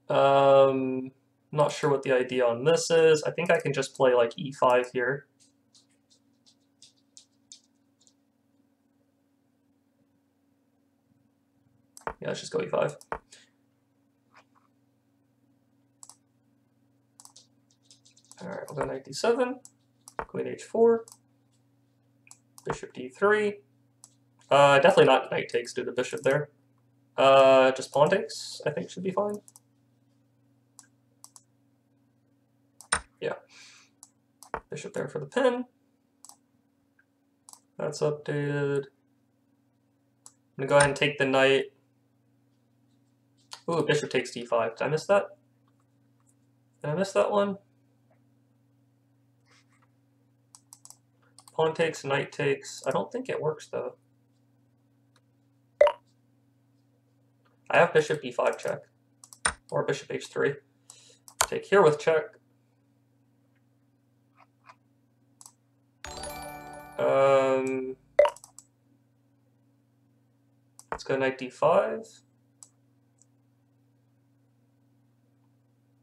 Not sure what the idea on this is. I think I can just play like e5 here. Yeah, let's just go e5. Alright, we'll go knight d7, queen h4, bishop d3. Definitely not knight takes due to bishop there. Just pawn takes, I think should be fine. Yeah. Bishop there for the pin. That's updated. I'm gonna go ahead and take the knight. Ooh, bishop takes d5. Did I miss that? Did I miss that one? Pawn takes, knight takes. I don't think it works though. I have bishop e5 check. Or bishop h3. Take here with check. Let's go knight d5.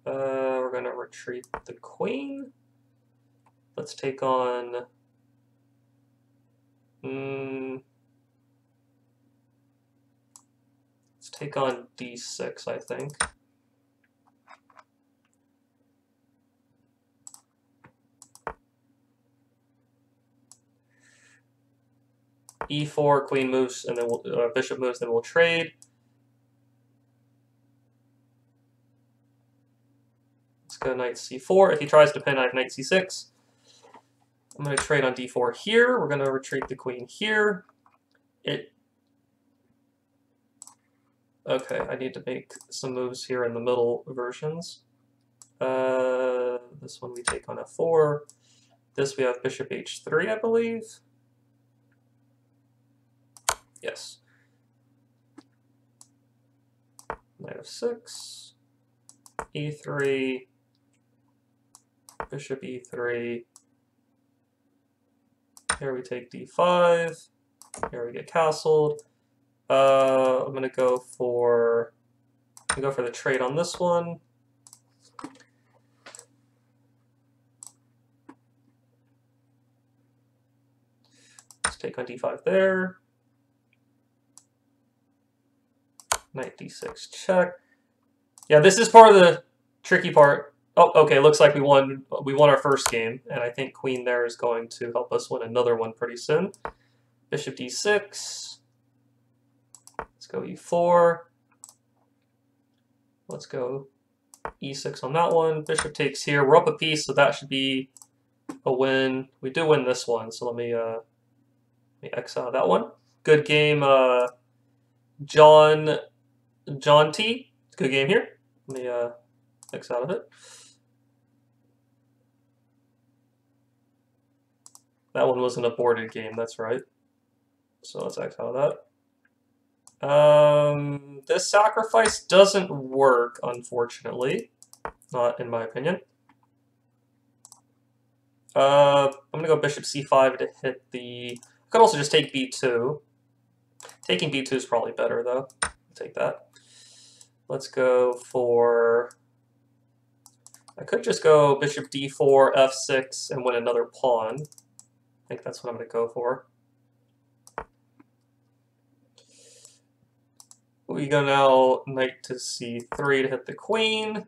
We're going to retreat the queen. Let's take on... let's take on d6, I think. e4, queen moves, and then we'll, bishop moves, then we'll trade. Let's go knight c4. If he tries to pin, I have knight c6. I'm going to trade on d4 here. We're going to retreat the queen here. Okay, I need to make some moves here in the middle versions. This one we take on f4. This we have bishop h3, I believe. Yes. Knight f6, e3, bishop e3. Here we take d5. Here we get castled. I'm gonna go for the trade on this one. Let's take on d5 there. Knight d6 check. Yeah, this is part of the tricky part. Oh, okay, looks like we won our first game, and I think queen there is going to help us win another one pretty soon. Bishop d6. Let's go e4. Let's go e6 on that one. Bishop takes here. We're up a piece, so that should be a win. We do win this one, so let me exile that one. Good game, John T. Good game here. Let me X out of it. That one was an aborted game, that's right. So let's X out of that. This sacrifice doesn't work, unfortunately. Not in my opinion. I'm gonna go bishop c5 to hit the... I could also just take b2. Taking b2 is probably better, though. I'll take that. Let's go for... I could just go bishop d4, f6, and win another pawn. I think that's what I'm going to go for. We go now knight to c3 to hit the queen.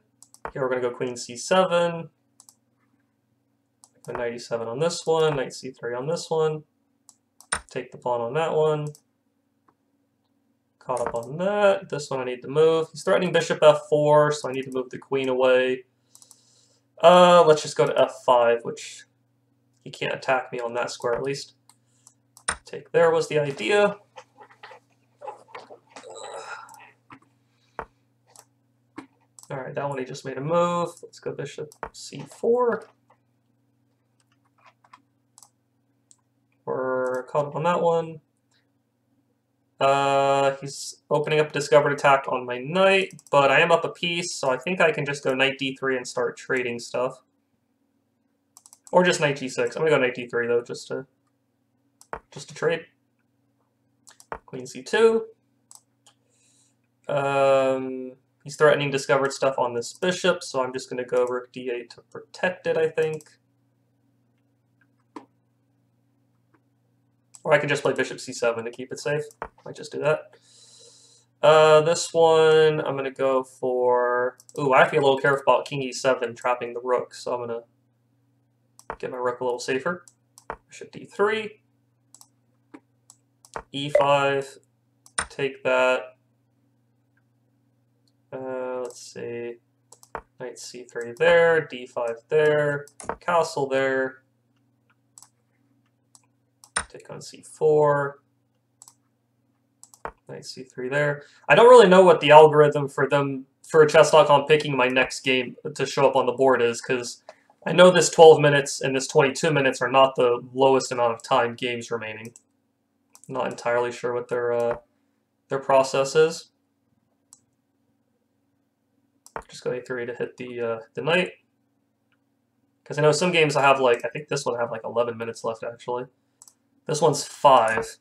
Here we're going to go queen c7. Go knight e7 on this one, knight c3 on this one. Take the pawn on that one. Caught up on that. This one I need to move. He's threatening bishop f4, so I need to move the queen away. Let's just go to f5, which he can't attack me on that square at least. Take there was the idea. Alright, that one he just made a move. Let's go bishop c4. We're caught up on that one. He's opening up a discovered attack on my knight, but I am up a piece, so I think I can just go knight d3 and start trading stuff. Or just knight g6. I'm gonna go knight d3 though, just to trade. Queen c2. He's threatening discovered stuff on this bishop, so I'm just gonna go rook d8 to protect it, I think. Or I can just play bishop c7 to keep it safe. Might just do that. This one, I'm going to go for... Ooh, I have to be a little careful about king e7 trapping the rook, so I'm going to get my rook a little safer. Bishop d3. e5. Take that. Let's see. Knight c3 there, d5 there, castle there. Take on c4, knight c3 there. I don't really know what the algorithm for chess.com picking my next game to show up on the board is, because I know this 12 minutes and this 22 minutes are not the lowest amount of time games remaining. I'm not entirely sure what their process is. Just go a3 to hit the knight. Because I know some games I have like, I think this one I have like 11 minutes left actually. This one's 5.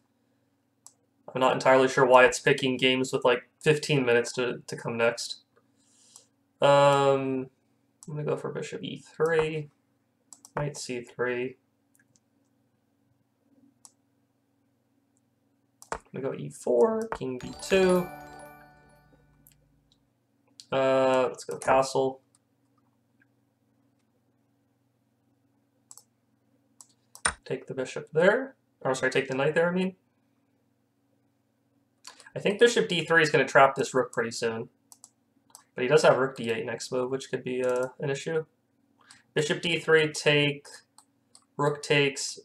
I'm not entirely sure why it's picking games with like 15 minutes to come next. I'm going to go for bishop e3, knight c3. I'm going to go e4, king b2. Let's go castle. Take the bishop there. Or sorry, take the knight there, I mean. I think bishop d3 is going to trap this rook pretty soon. But he does have rook d8 next move, which could be an issue. Bishop d3, take, rook takes,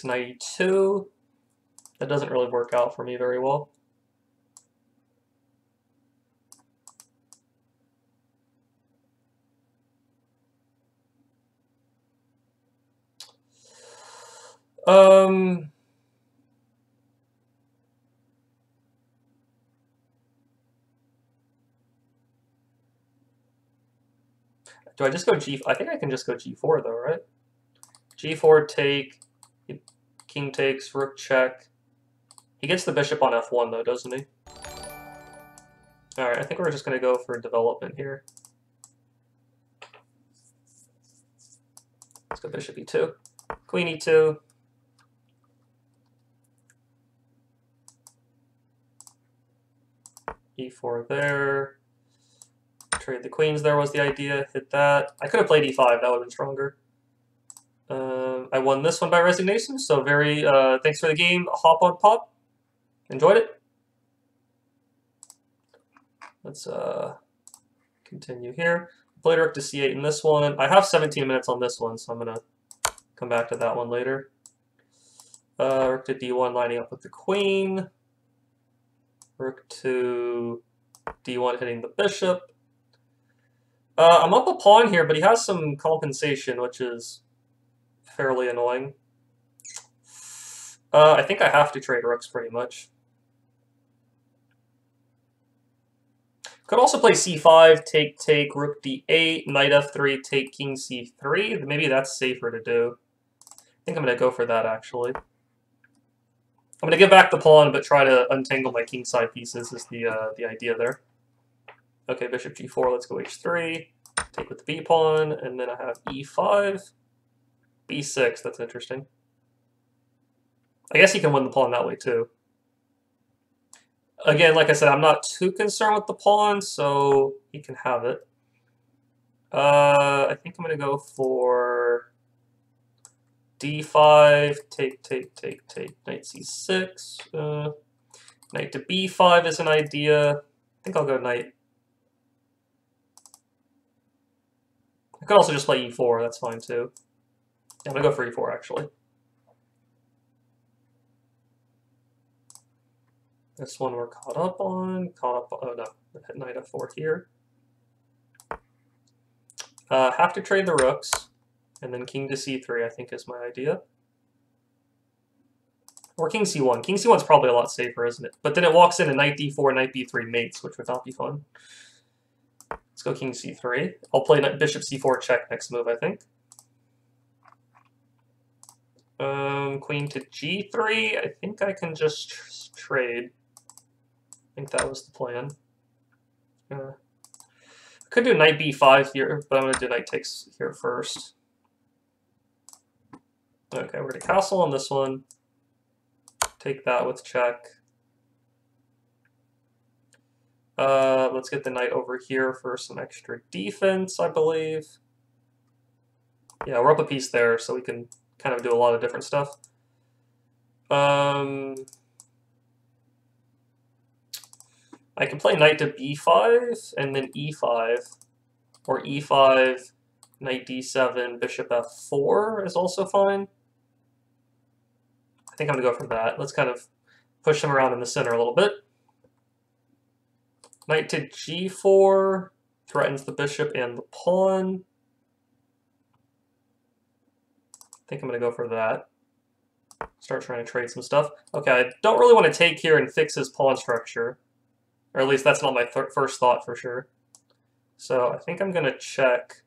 knight e2. That doesn't really work out for me very well. Do I just go g? I think I can just go g4 though, right? g4 take, king takes, rook check. He gets the bishop on f1 though, doesn't he? Alright, I think we're just going to go for development here. Let's go bishop e2, queen e2. e4 there. Trade the queens there was the idea. Hit that. I could have played e5. That would have been stronger. I won this one by resignation. So very thanks for the game. Hop on pop. Enjoyed it. Let's continue here. Played rook to c8 in this one. I have 17 minutes on this one, so I'm gonna come back to that one later. Rook to d1, lining up with the queen. Rook to d1, hitting the bishop. I'm up a pawn here, but he has some compensation, which is fairly annoying. I think I have to trade rooks pretty much. Could also play c5, take, rook d8, knight f3, take king c3. Maybe that's safer to do. I think I'm going to go for that, actually. I'm going to give back the pawn, but try to untangle my kingside pieces is the idea there. Okay, bishop g4, let's go h3. Take with the b pawn, and then I have e5. b6, that's interesting. I guess he can win the pawn that way, too. Again, like I said, I'm not too concerned with the pawn, so he can have it. I think I'm going to go for d5, take, knight c6. Knight to b5 is an idea. I think I'll go knight. I could also just play e4, that's fine too. Yeah, I'm going to go for e4, actually. This one we're caught up on. Oh no, knight f4 here. Have to trade the rooks, and then king to c3, I think is my idea. Or king c1. King c1 is probably a lot safer, isn't it? But then it walks in a knight d4, knight b3 mates, which would not be fun. Let's go king c3. I'll play bishop c4 check next move, I think. Queen to g3. I think I can just trade. I think that was the plan. I could do knight b5 here, but I'm going to do knight takes here first. Okay, we're going to castle on this one. Take that with check. Let's get the knight over here for some extra defense, I believe. Yeah, we're up a piece there, so we can kind of do a lot of different stuff. I can play knight to b5 and then e5, or e5, knight d7, bishop f4 is also fine. I think I'm going to go for that. Let's kind of push him around in the center a little bit. Knight to g4 threatens the bishop and the pawn. I think I'm going to go for that. Start trying to trade some stuff. Okay, I don't really want to take here and fix his pawn structure. Or at least that's not my first thought for sure. So I think I'm going to check.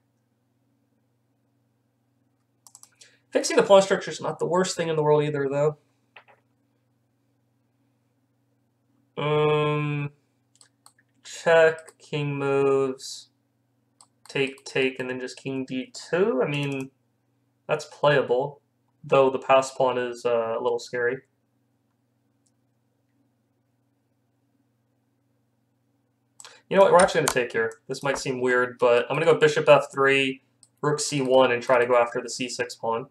Fixing the pawn structure is not the worst thing in the world either, though. Check, king moves, take, and then just king d2. I mean, that's playable, though the pass pawn is a little scary. You know what, we're actually going to take here. This might seem weird, but I'm going to go bishop f3, rook c1, and try to go after the c6 pawn.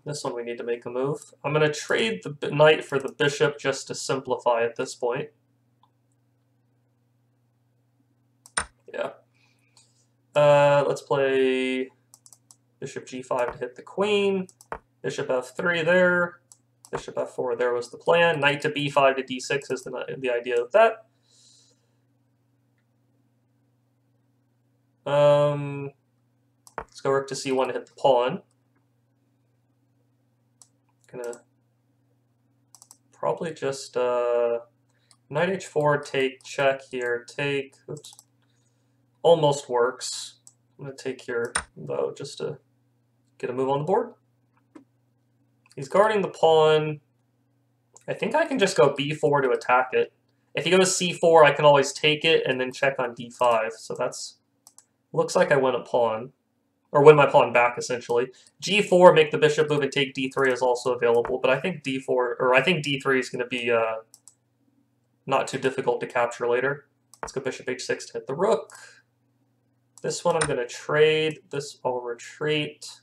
This one we need to make a move. I'm going to trade the knight for the bishop just to simplify at this point. Yeah. Let's play bishop g5 to hit the queen, bishop f3 there. Bishop f4 there was the plan. Knight to b5 to d6 is the idea of that. Let's go rook to c1 to hit the pawn. Gonna probably just knight h4, take, check here, take. Oops. Almost works. I'm gonna take here though just to get a move on the board. He's guarding the pawn. I think I can just go b4 to attack it. If he goes c4, I can always take it and then check on d5. So that's looks like I win a pawn, or win my pawn back essentially. g4, make the bishop move and take d3 is also available, but I think I think d3 is going to be not too difficult to capture later. Let's go bishop h6 to hit the rook. This one I'm going to trade. This I'll retreat.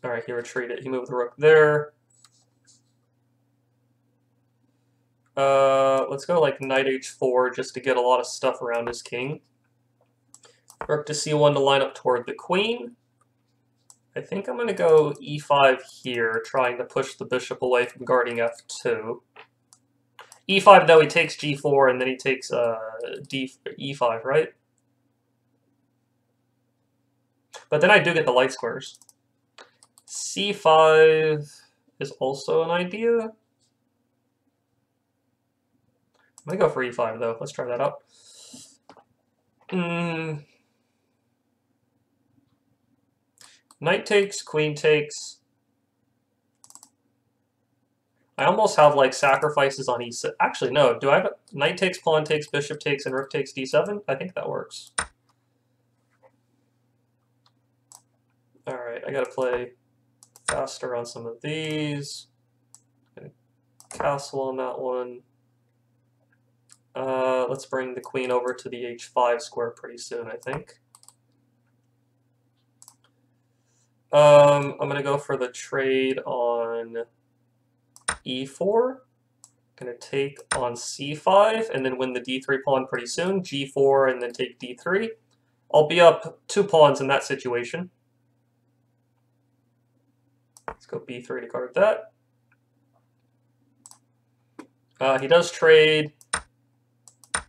Alright, he retreated. He moved the rook there. Let's go like knight h4 just to get a lot of stuff around his king. Rook to c1 to line up toward the queen. I think I'm going to go e5 here, trying to push the bishop away from guarding f2. e5 though, he takes g4 and then he takes e5, right? But then I do get the light squares. c5 is also an idea. I'm gonna go for e5 though. Let's try that out. Knight takes, queen takes. I almost have like sacrifices on e6. Actually, no. Do I have knight takes, pawn takes, bishop takes, and rook takes d7? I think that works. All right, I gotta play faster on some of these. Castle on that one. Let's bring the queen over to the h5 square pretty soon, I think. I'm gonna go for the trade on e4. Gonna take on c5 and then win the d3 pawn pretty soon. g4 and then take d3. I'll be up 2 pawns in that situation. Let's go b3 to guard that. He does trade.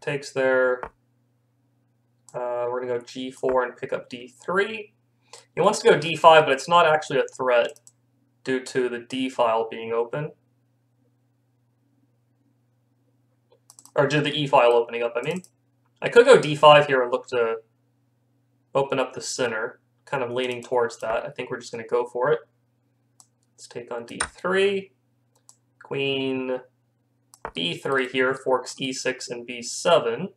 Takes there. We're gonna go g4 and pick up d3. He wants to go d5, but it's not actually a threat due to the d file being open. Or due to the e file opening up, I mean. I could go d5 here and look to open up the center, kind of leaning towards that. I think we're just going to go for it. Let's take on d3. Queen b3 here, forks e6 and b7.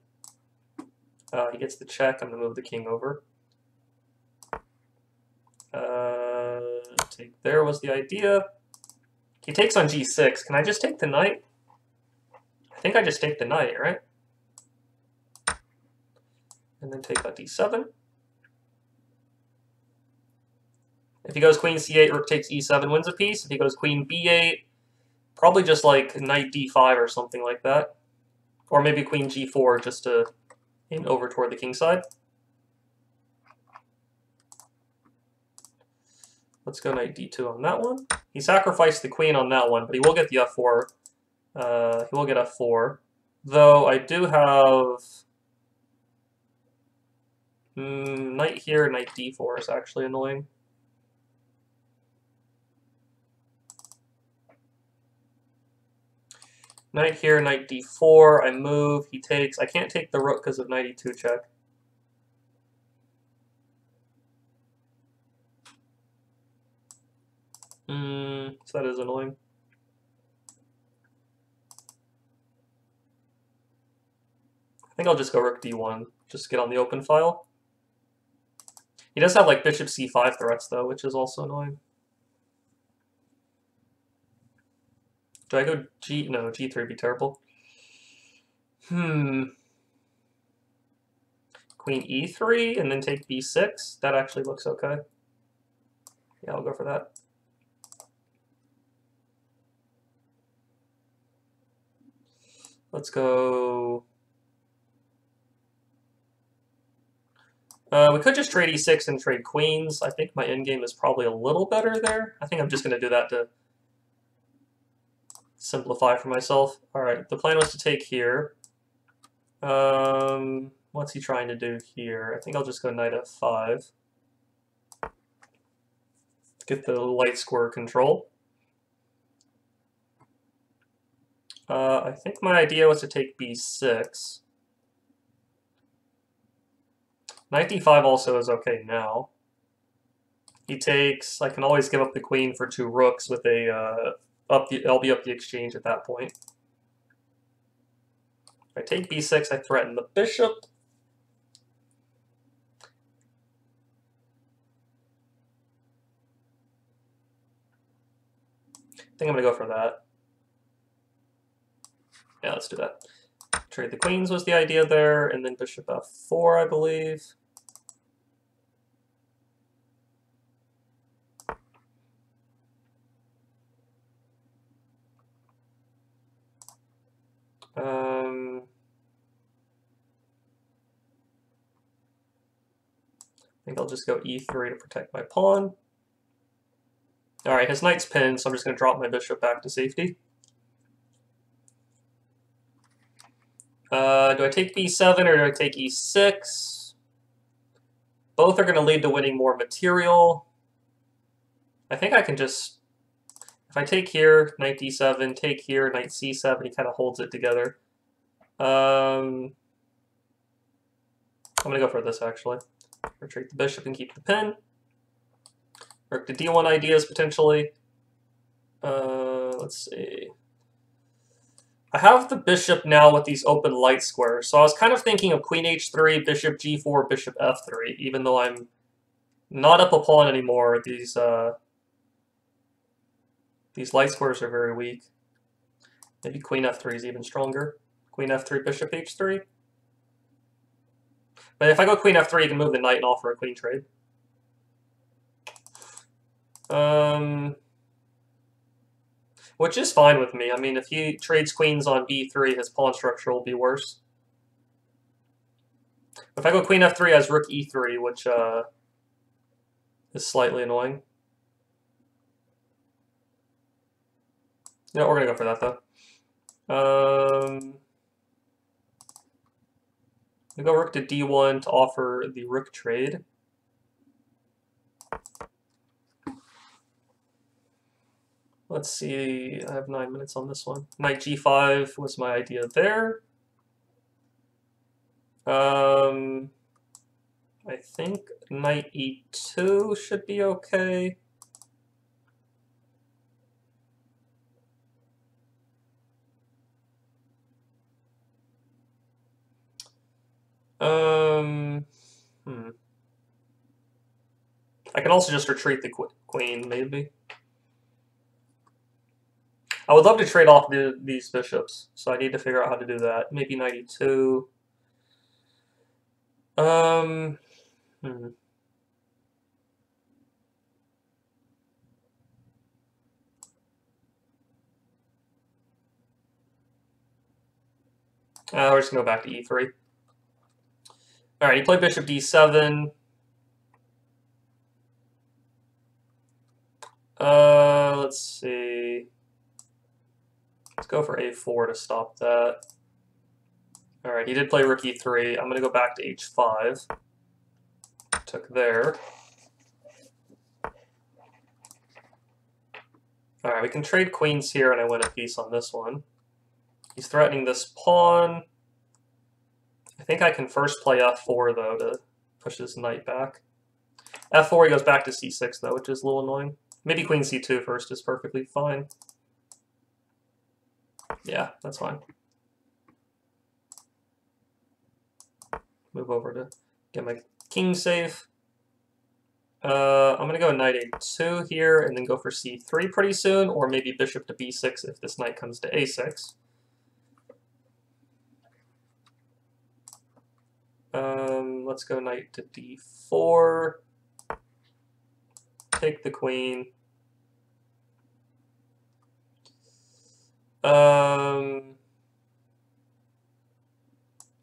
He gets the check. I'm going to move the king over. Take there was the idea. He takes on g6. Can I just take the knight? I think I just take the knight, right? And then take on d7. If he goes queen c8, rook takes e7, wins a piece. If he goes queen b8, probably just like knight d5 or something like that. Or maybe queen g4 just to aim over toward the king side. Let's go knight d2 on that one. He sacrificed the queen on that one, but he will get the f4. He will get f4. Though I do have knight here, knight d4 is actually annoying. Knight here, knight d4. I move. He takes. I can't take the rook because of knight e2 check. So that is annoying. I think I'll just go rook d1, just to get on the open file. He does have like bishop c5 threats though, which is also annoying. Do I go g? No, g3 would be terrible. Queen e3 and then take b6. That actually looks okay. Yeah, I'll go for that. Let's go. We could just trade e6 and trade queens. I think my endgame is probably a little better there. I think I'm just going to do that to simplify for myself. All right, the plan was to take here. What's he trying to do here? I think I'll just go knight f5. Get the light square control. I think my idea was to take b6. Knight d5 also is okay now. He takes. I can always give up the queen for 2 rooks with a I'll be up the exchange at that point. If I take b6, I threaten the bishop. I think I'm gonna go for that. Yeah, let's do that. Trade the queens was the idea there, and then bishop f4, I believe. I think I'll just go e3 to protect my pawn. Alright, his knight's pinned, so I'm just going to drop my bishop back to safety. Do I take b7 or do I take e6? Both are going to lead to winning more material. I think I can just, if I take here, knight d7, take here, knight c7, he kind of holds it together. I'm going to go for this, actually. Retreat the bishop and keep the pin. Rook to d1 ideas, potentially. Let's see. I have the bishop now with these open light squares, so I was kind of thinking of queen h3, bishop g4, bishop f3, even though I'm not up a pawn anymore. These light squares are very weak. Maybe queen f3 is even stronger. Queen f3, bishop h3. But if I go queen f3, you can move the knight and offer a queen trade. Which is fine with me. I mean, if he trades queens on b3, his pawn structure will be worse. If I go queen f3, has rook e3, which is slightly annoying. Yeah, we're going to go for that, though. We go rook to d1 to offer the rook trade. Let's see, I have 9 minutes on this one. Knight g5 was my idea there. I think knight e2 should be okay. I can also just retreat the queen, maybe. I would love to trade off these bishops, so I need to figure out how to do that. Maybe knight e2. We're just going to go back to e3. Alright, he played bishop d7. Let's see. Let's go for a4 to stop that. Alright, he did play rook e3. I'm going to go back to h5. Took there. Alright, we can trade queens here and I win a piece on this one. He's threatening this pawn. I think I can first play f4, though, to push his knight back. f4, he goes back to c6, though, which is a little annoying. Maybe queen c2 first is perfectly fine. Yeah, that's fine. Move over to get my king safe. I'm going to go knight a2 here and then go for c3 pretty soon, or maybe bishop to b6 if this knight comes to a6. Let's go knight to d4. Take the queen.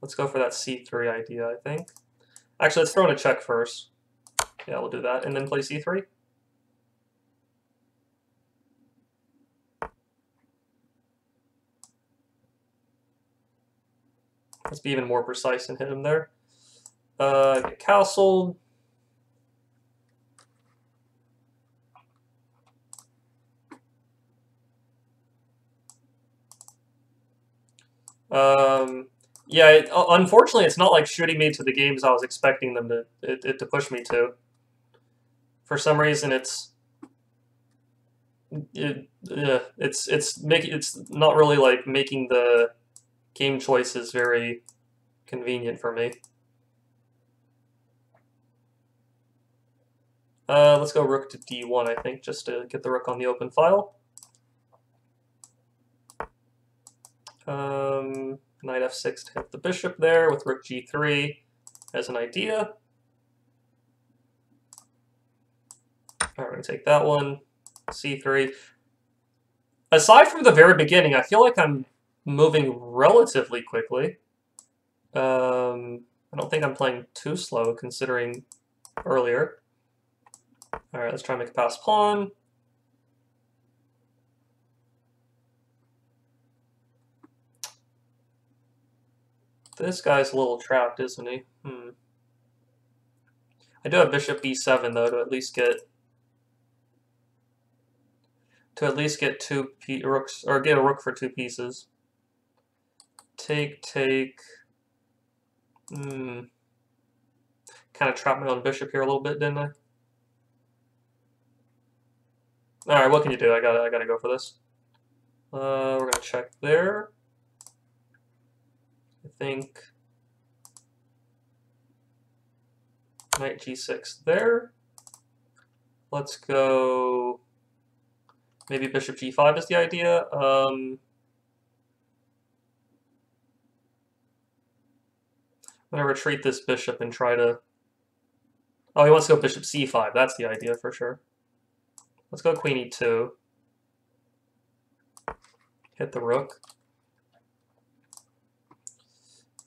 Let's go for that c3 idea, I think. Actually, let's throw in a check first. Yeah, we'll do that, and then play c3. Let's be even more precise and hit him there. Get castled. Yeah, unfortunately, it's not like shooting me to the games I was expecting them to push me to. For some reason, it's not really like making the game choices very convenient for me. Let's go rook to d1, I think, just to get the rook on the open file. Knight f6 to hit the bishop there with rook g3 as an idea. Alright, we're going to take that one. c3. Aside from the very beginning, I feel like I'm moving relatively quickly. I don't think I'm playing too slow considering earlier. Alright, let's try and make a pass pawn. This guy's a little trapped, isn't he? I do have bishop b7, though, to at least get to at least get rooks, or get a rook for 2 pieces. Take. Kind of trapped my own bishop here a little bit, didn't I? All right, what can you do? I gotta go for this. We're gonna check there. I think knight g6 there. Let's go. Maybe bishop g5 is the idea. I'm gonna retreat this bishop and try to. Oh, he wants to go bishop c5. That's the idea for sure. Let's go queen e2. Hit the rook.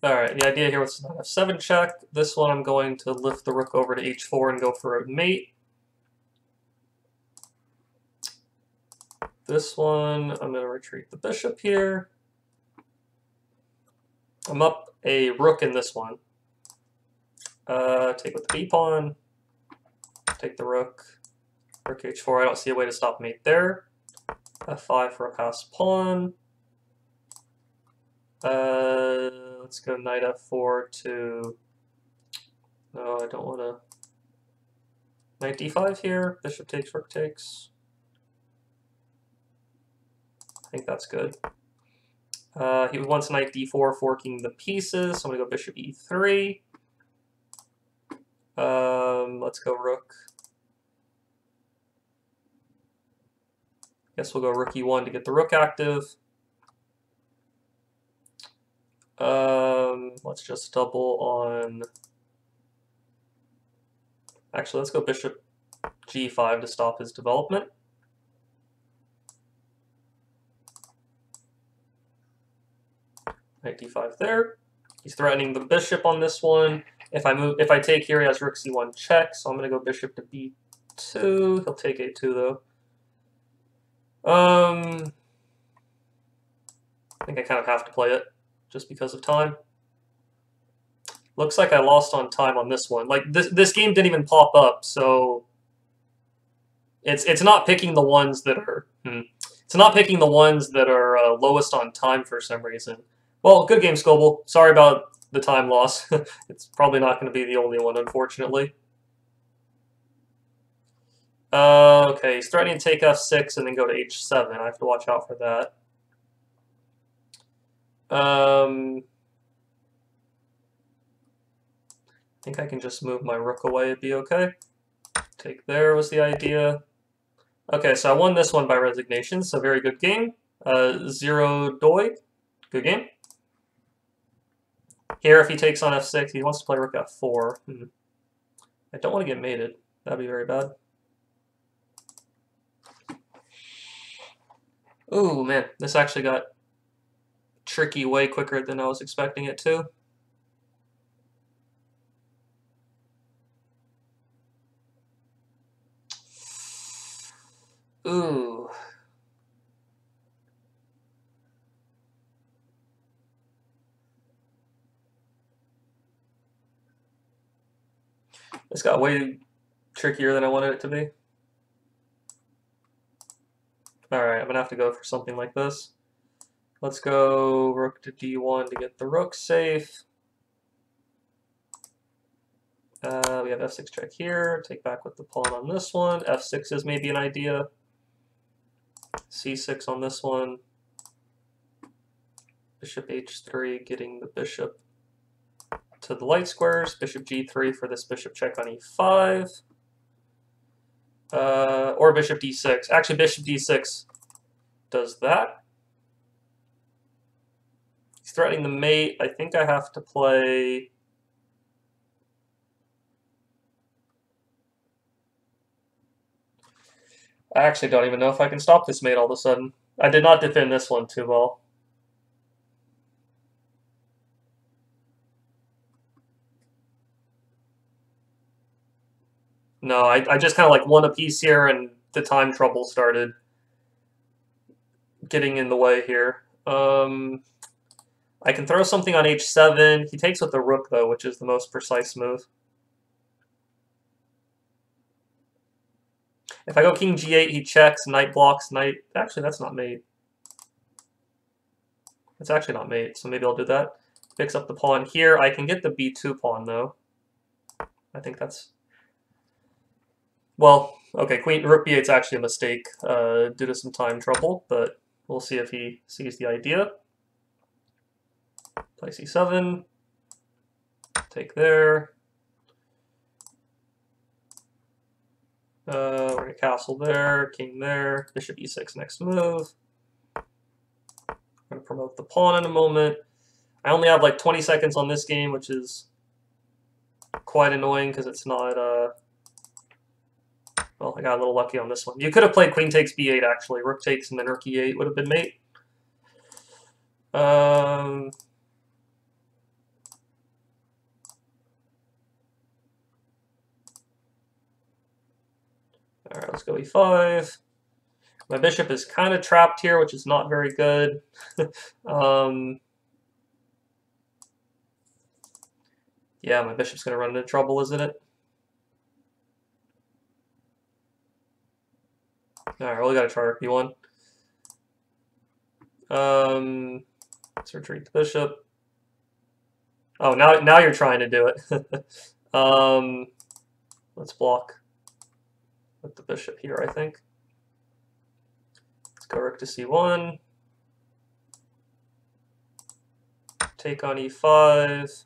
Alright, the idea here was knight f7 check. This one I'm going to lift the rook over to h4 and go for a mate. This one, I'm going to retreat the bishop here. I'm up a rook in this one. Take with the b-pawn. Take the rook. Rook h4. I don't see a way to stop mate there. f5 for a passed pawn. Let's go knight f4 to. No, I don't want to. Knight d5 here. Bishop takes, rook takes. I think that's good. He wants knight d4, forking the pieces. So I'm gonna go bishop e3. Let's go rook. Guess we'll go rook e1 to get the rook active. Let's just double on. Actually, let's go bishop g5 to stop his development. Knight d5 there. He's threatening the bishop on this one. If I take here, he has rook c1 check, so I'm gonna go bishop to b2. He'll take a2 though. I think I kind of have to play it just because of time. Looks like I lost on time on this one. Like this game didn't even pop up, so it's not picking the ones that are it's not picking the ones that are lowest on time for some reason. Well, good game, Scoble. Sorry about the time loss. It's probably not going to be the only one, unfortunately. Okay, he's threatening to take f6 and then go to h7. I have to watch out for that. I think I can just move my rook away, it'd be okay. Take there was the idea. Okay, so I won this one by resignation, so very good game. 0 doi, good game. Here, if he takes on f6, he wants to play rook f4. I don't want to get mated. That'd be very bad. Ooh, man, this actually got tricky way quicker than I was expecting it to. Ooh. This got way trickier than I wanted it to be. Alright, I'm going to have to go for something like this. Let's go rook to d1 to get the rook safe. We have f6 check here. Take back with the pawn on this one. f6 is maybe an idea. c6 on this one. Bishop h3, getting the bishop to the light squares. Bishop g3 for this bishop check on e5. Or bishop d6. Actually, bishop d6 does that. He's threatening the mate. I think I have to play. I actually don't even know if I can stop this mate all of a sudden. I did not defend this one too well. No, I just kind of like won a piece here and the time trouble started getting in the way here. I can throw something on h7. He takes with the rook, though, which is the most precise move. If I go king g8, he checks, knight blocks, knight... Actually, that's not mate. It's actually not mate, so maybe I'll do that. Picks up the pawn here. I can get the b2 pawn, though. I think that's... Well, okay, rook b8's actually a mistake due to some time trouble, but we'll see if he sees the idea. Play c7. Take there. We're going to castle there, king there, bishop e6 next move. I'm going to promote the pawn in a moment. I only have like 20 seconds on this game, which is quite annoying because it's not, well, I got a little lucky on this one. You could have played queen takes b8, actually. Rook takes and then rook e8 would have been mate. All right, let's go e5. My bishop is kind of trapped here, which is not very good. Yeah, my bishop's going to run into trouble, isn't it? All right, well, we got to try rook b1. Let's retreat the bishop. Oh, now you're trying to do it. Let's block with the bishop here, I think. Let's go rook to c1. Take on e5.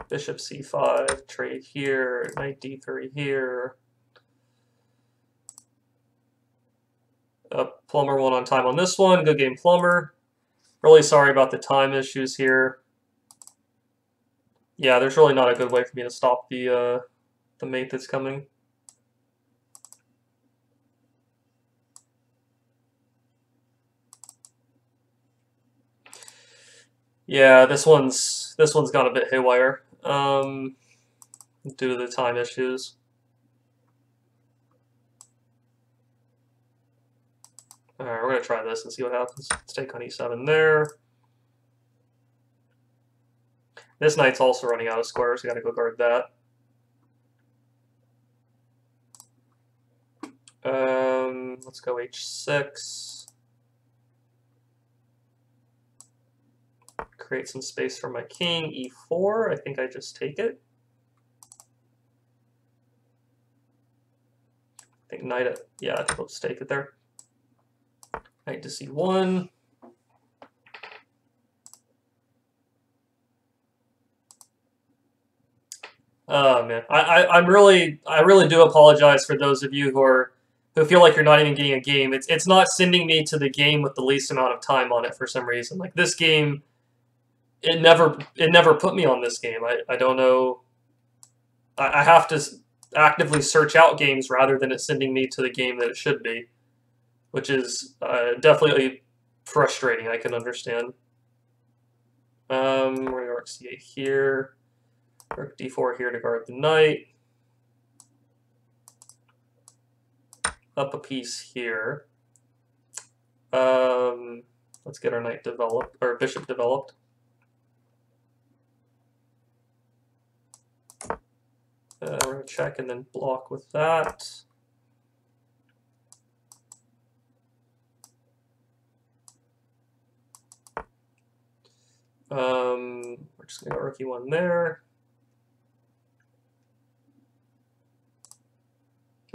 Bishop c5. Trade here. Knight d3 here. Plumber won on time on this one. Good game, Plumber. Really sorry about the time issues here. Yeah, there's really not a good way for me to stop the mate that's coming. Yeah, this one's gone a bit haywire due to the time issues. All right, we're gonna try this and see what happens. Let's take on e7 there. This knight's also running out of squares, so gotta go guard that. Let's go h6. Create some space for my king. e4. I think I just take it. I think knight it. Yeah, I think I'll just take it there. Knight to c1. Oh man, I really do apologize for those of you who feel like you're not even getting a game. It's not sending me to the game with the least amount of time on it for some reason. Like this game, it never put me on this game. I don't know. I have to actively search out games rather than it sending me to the game that it should be, which is definitely frustrating. I can understand. We're gonna go rook c8 here. Rook d4 here to guard the knight. Up a piece here. Let's get our knight developed, or bishop developed. We're going to check and then block with that. We're just going to go rook e1 there.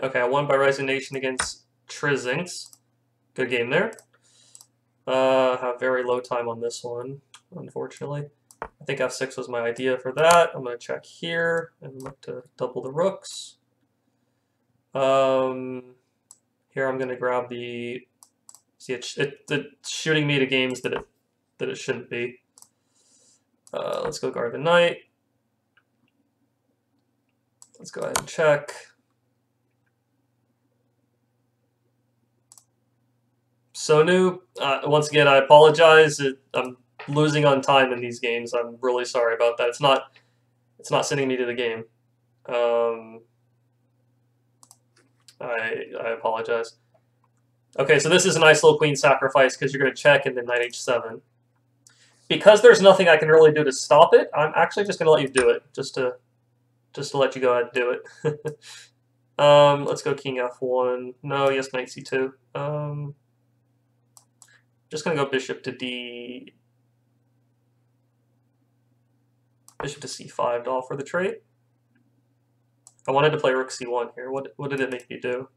Okay, I won by resignation against Trizinx. Good game there. Have very low time on this one, unfortunately. I think f6 was my idea for that. I'm going to check here and look to double the rooks. Here I'm going to grab the... See, it's shooting me to games that it shouldn't be. Let's go guard the knight. Let's go ahead and check. Sonu, once again, I apologize. I'm losing on time in these games. I'm really sorry about that. It's not sending me to the game. I apologize. Okay, so this is a nice little queen sacrifice because you're going to check and then knight h7. Because there's nothing I can really do to stop it, I'm actually just going to let you do it, just to let you go ahead and do it. Let's go king f1. No, yes, knight c2. Just gonna go bishop to d. Bishop to c5 to offer the trade. I wanted to play rook c1 here. What did it make me do?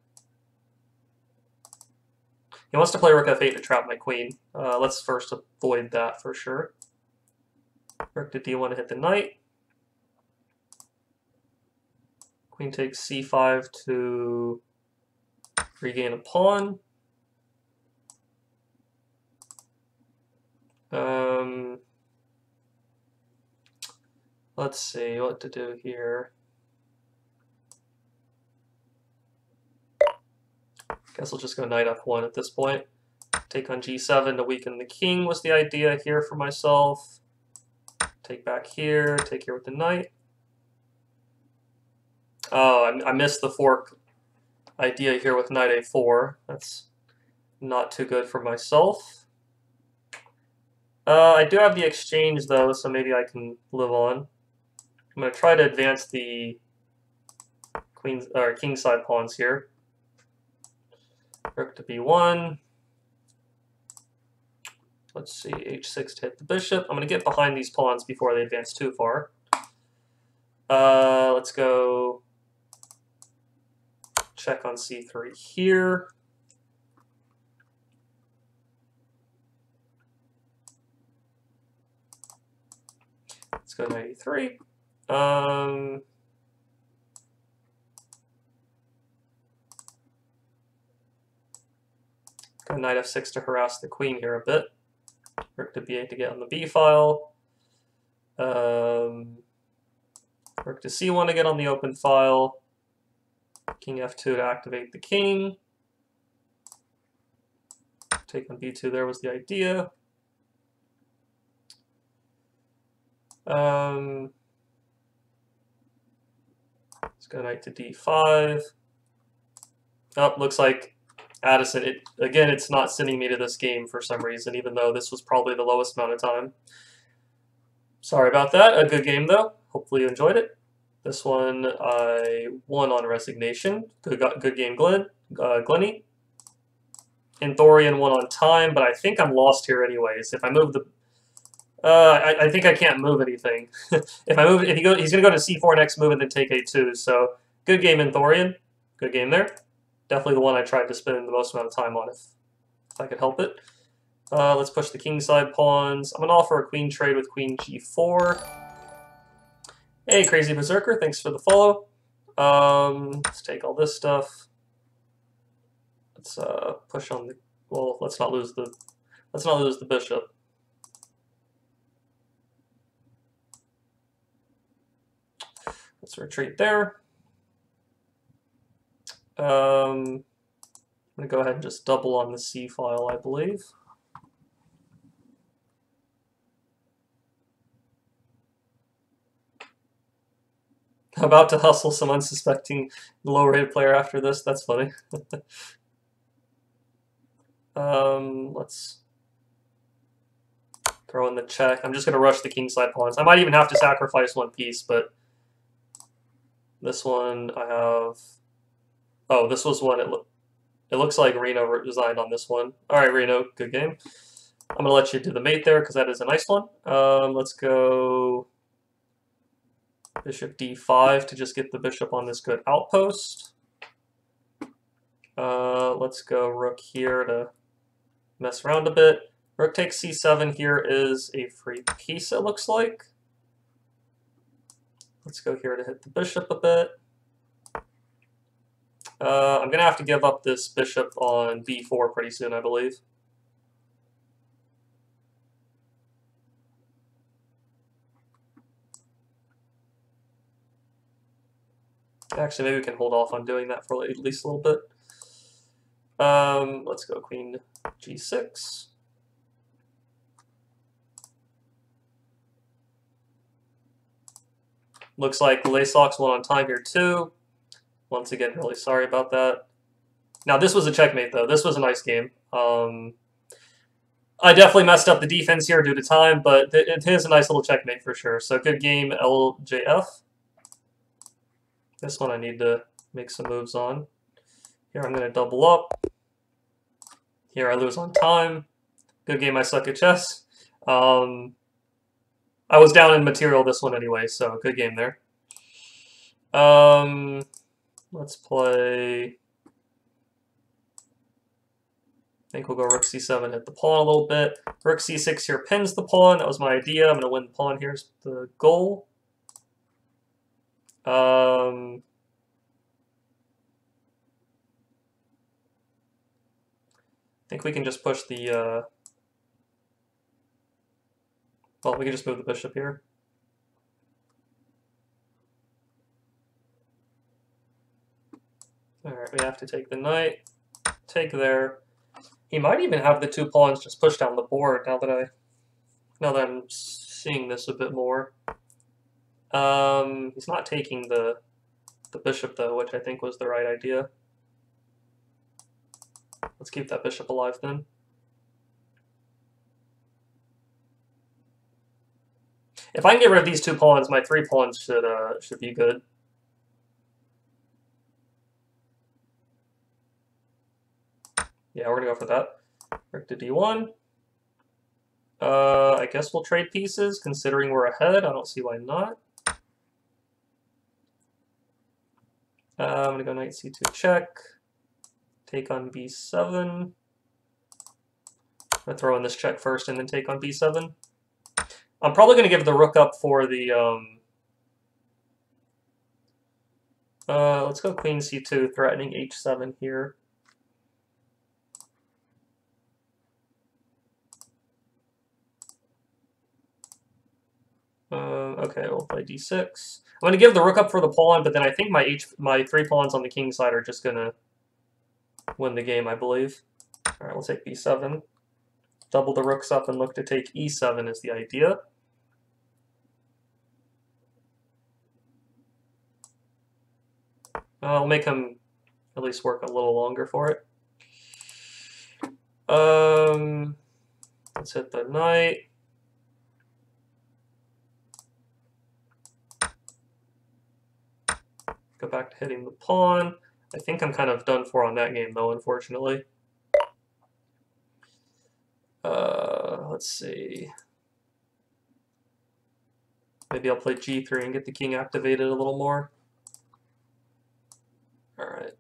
He wants to play rook f8 to trap my queen. Let's first avoid that for sure. Rook to d1 to hit the knight. Queen takes c5 to regain a pawn. Let's see what to do here. Guess I'll just go knight f1 at this point. Take on g7 to weaken the king was the idea here for myself. Take back here, take here with the knight. Oh, I missed the fork idea here with knight a4. That's not too good for myself. I do have the exchange though, so maybe I can live on. I'm going to try to advance the queen's or kingside pawns here. Rook to b1. Let's see, h6 to hit the bishop. I'm going to get behind these pawns before they advance too far. Let's go check on c3 here. Let's go knight e3. Go knight f6 to harass the queen here a bit. Rook to b8 to get on the b file. Rook to c1 to get on the open file. King f2 to activate the king. Take on b2 there was the idea. Let's go knight to d5. Oh, looks like Addison, again, it's not sending me to this game for some reason, even though this was probably the lowest amount of time. Sorry about that. A good game, though. Hopefully you enjoyed it. This one I won on resignation. Good game, Glenny. And Thorian won on time, but I think I'm lost here anyways. If I move the... I think I can't move anything. If I move, he's going to go to c4 next move and then take a2. So good game in Thorian. Good game there. Definitely the one I tried to spend the most amount of time on if I could help it. Let's push the kingside pawns. I'm going to offer a queen trade with queen g4. Hey, Crazy Berserker, thanks for the follow. Let's take all this stuff. Let's push on the... Well, let's not lose the bishop. Let's retreat there. I'm going to go ahead and just double on the C file, I believe. About to hustle some unsuspecting low-rated player after this. That's funny. Let's throw in the check. I'm just going to rush the kingside pawns. I might even have to sacrifice one piece, but this one I have... Oh, this was one. It looks like Reno resigned on this one. All right, Reno, good game. I'm going to let you do the mate there because that is a nice one. Let's go bishop d5 to just get the bishop on this good outpost. Let's go rook here to mess around a bit. Rook takes c7 here is a free piece, it looks like. Let's go here to hit the bishop a bit. I'm going to have to give up this bishop on b4 pretty soon, I believe. Actually, maybe we can hold off on doing that for at least a little bit. Let's go queen g6. Looks like Laysox won on time here too. Once again, really sorry about that. Now, this was a checkmate, though. This was a nice game. I definitely messed up the defense here due to time, but it is a nice little checkmate for sure. So good game, LJF. This one I need to make some moves on. Here I'm going to double up. Here I lose on time. Good game, I suck at chess. I was down in material this one anyway, so good game there. Let's play... I think we'll go rook c7, hit the pawn a little bit. Rook c6 here pins the pawn. That was my idea. I'm going to win the pawn. Here's the goal. I think we can just push the... well, we can just move the bishop here. Alright, we have to take the knight. Take there. He might even have the two pawns just push down the board now that I'm seeing this a bit more. He's not taking the bishop though, which I think was the right idea. Let's keep that bishop alive then. If I can get rid of these two pawns, my three pawns should be good. Yeah, we're gonna go for that. Rook to d1. I guess we'll trade pieces, considering we're ahead. I don't see why not. I'm gonna go knight c2 check. Take on b7. I'm gonna throw in this check first and then take on b7. I'm probably gonna give the rook up for the let's go queen c2, threatening h7 here. Okay, we'll play d6. I'm going to give the rook up for the pawn, but then I think my three pawns on the king side are just going to win the game, I believe. All right, we'll take b7. Double the rooks up and look to take e7 is the idea. I'll make him at least work a little longer for it. Let's hit the knight. Go back to hitting the pawn. I think I'm kind of done for on that game, though, unfortunately. Let's see. Maybe I'll play g3 and get the king activated a little more. Alright.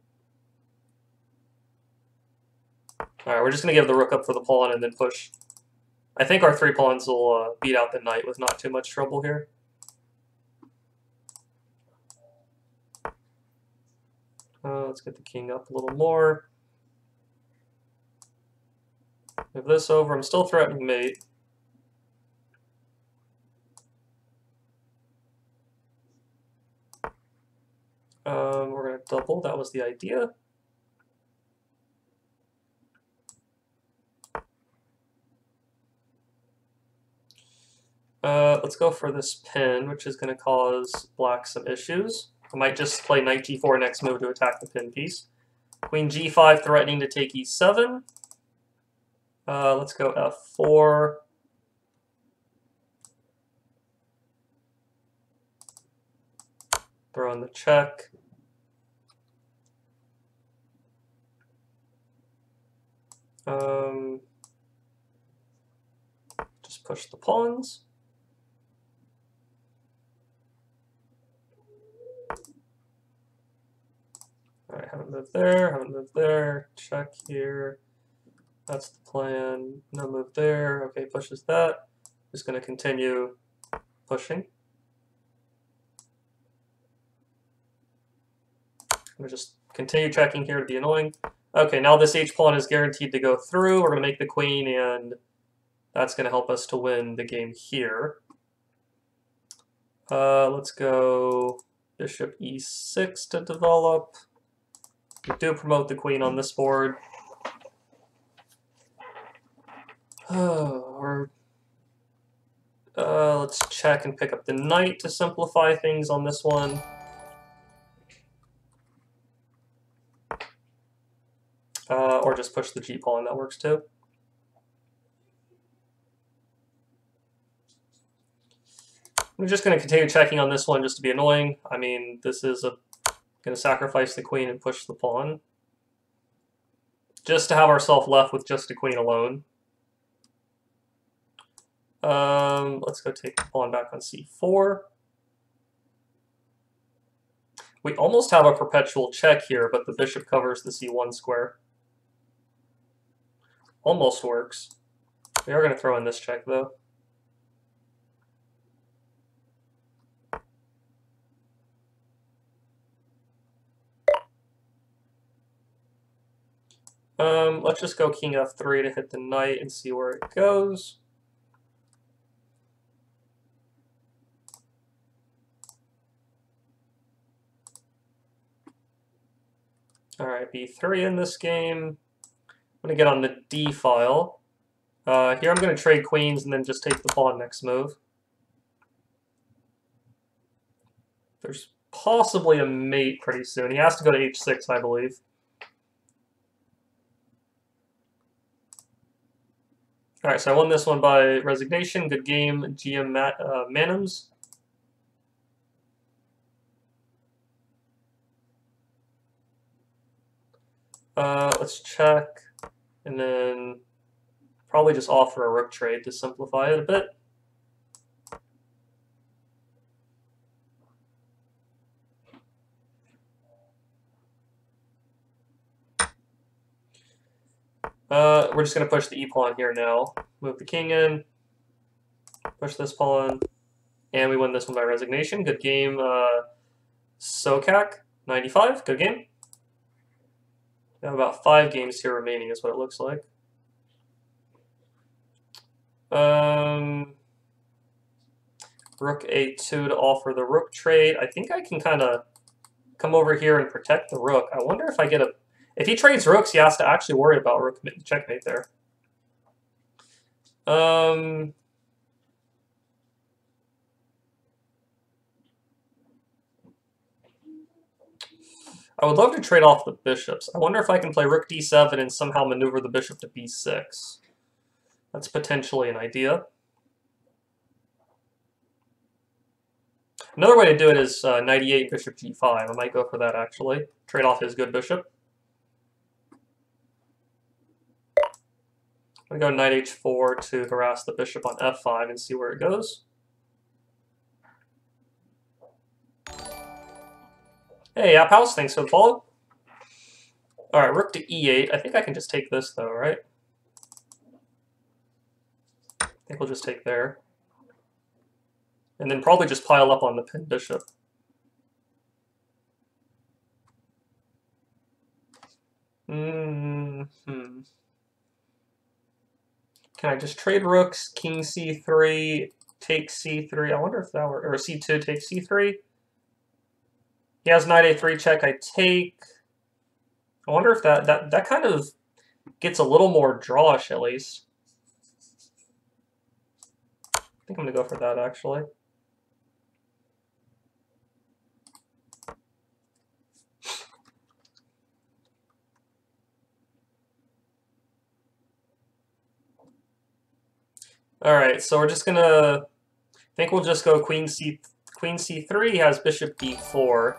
Alright, we're just going to give the rook up for the pawn and then push. I think our three pawns will beat out the knight with not too much trouble here. Let's get the king up a little more. Move this over. I'm still threatening mate. We're going to double. That was the idea. Let's go for this pin, which is going to cause black some issues. I might just play knight g4 next move to attack the pin piece. Queen g5 threatening to take e7. Let's go f4. Throw in the check. Just push the pawns. Alright, haven't moved there, haven't moved there. Check here. That's the plan. No move there. Okay, pushes that. Just going to continue pushing. I'm going to just continue checking here to be annoying. Okay, now this h-pawn is guaranteed to go through. We're going to make the queen, and that's going to help us to win the game here. Let's go bishop e6 to develop. We do promote the queen on this board. Let's check and pick up the knight to simplify things on this one. Or just push the g-pawn, that works too. I'm just going to continue checking on this one just to be annoying. I mean, this is a Gonna sacrifice the queen and push the pawn. Just to have ourselves left with just a queen alone. Let's go take the pawn back on c4. We almost have a perpetual check here, but the bishop covers the c1 square. Almost works. We are going to throw in this check, though. Let's just go king f3 to hit the knight and see where it goes. Alright, b3 in this game. I'm going to get on the d file. Here I'm going to trade queens and then just take the pawn next move. There's possibly a mate pretty soon. He has to go to h6, I believe. Alright, so I won this one by resignation. Good game, GM Manims. Let's check, and then probably just offer a rook trade to simplify it a bit. We're just going to push the e-pawn here now. Move the king in, push this pawn, and we win this one by resignation. Good game, Sokak, 95, good game. We have about 5 games here remaining is what it looks like. Rook a2 to offer the rook trade. I think I can kind of come over here and protect the rook. I wonder if I get a... If he trades rooks, he has to actually worry about rook checkmate there. I would love to trade off the bishops. I wonder if I can play rook d7 and somehow maneuver the bishop to b6. That's potentially an idea. Another way to do it is knight e8, bishop g5. I might go for that, actually. Trade off his good bishop. I'm going to go knight h4 to harass the bishop on f5 and see where it goes. Hey, App House, thanks for the follow. Alright, rook to e8. I think I can just take this, though, right? I think we'll just take there. And then probably just pile up on the pinned bishop. Can I just trade rooks, king c3, take c3? I wonder if that were... Or c2, take c3? He has knight a3 check, I take. I wonder if that kind of gets a little more drawish, at least. I think I'm going to go for that, actually. Alright, so we're just going to... I think we'll just go queen c3, he has bishop d4.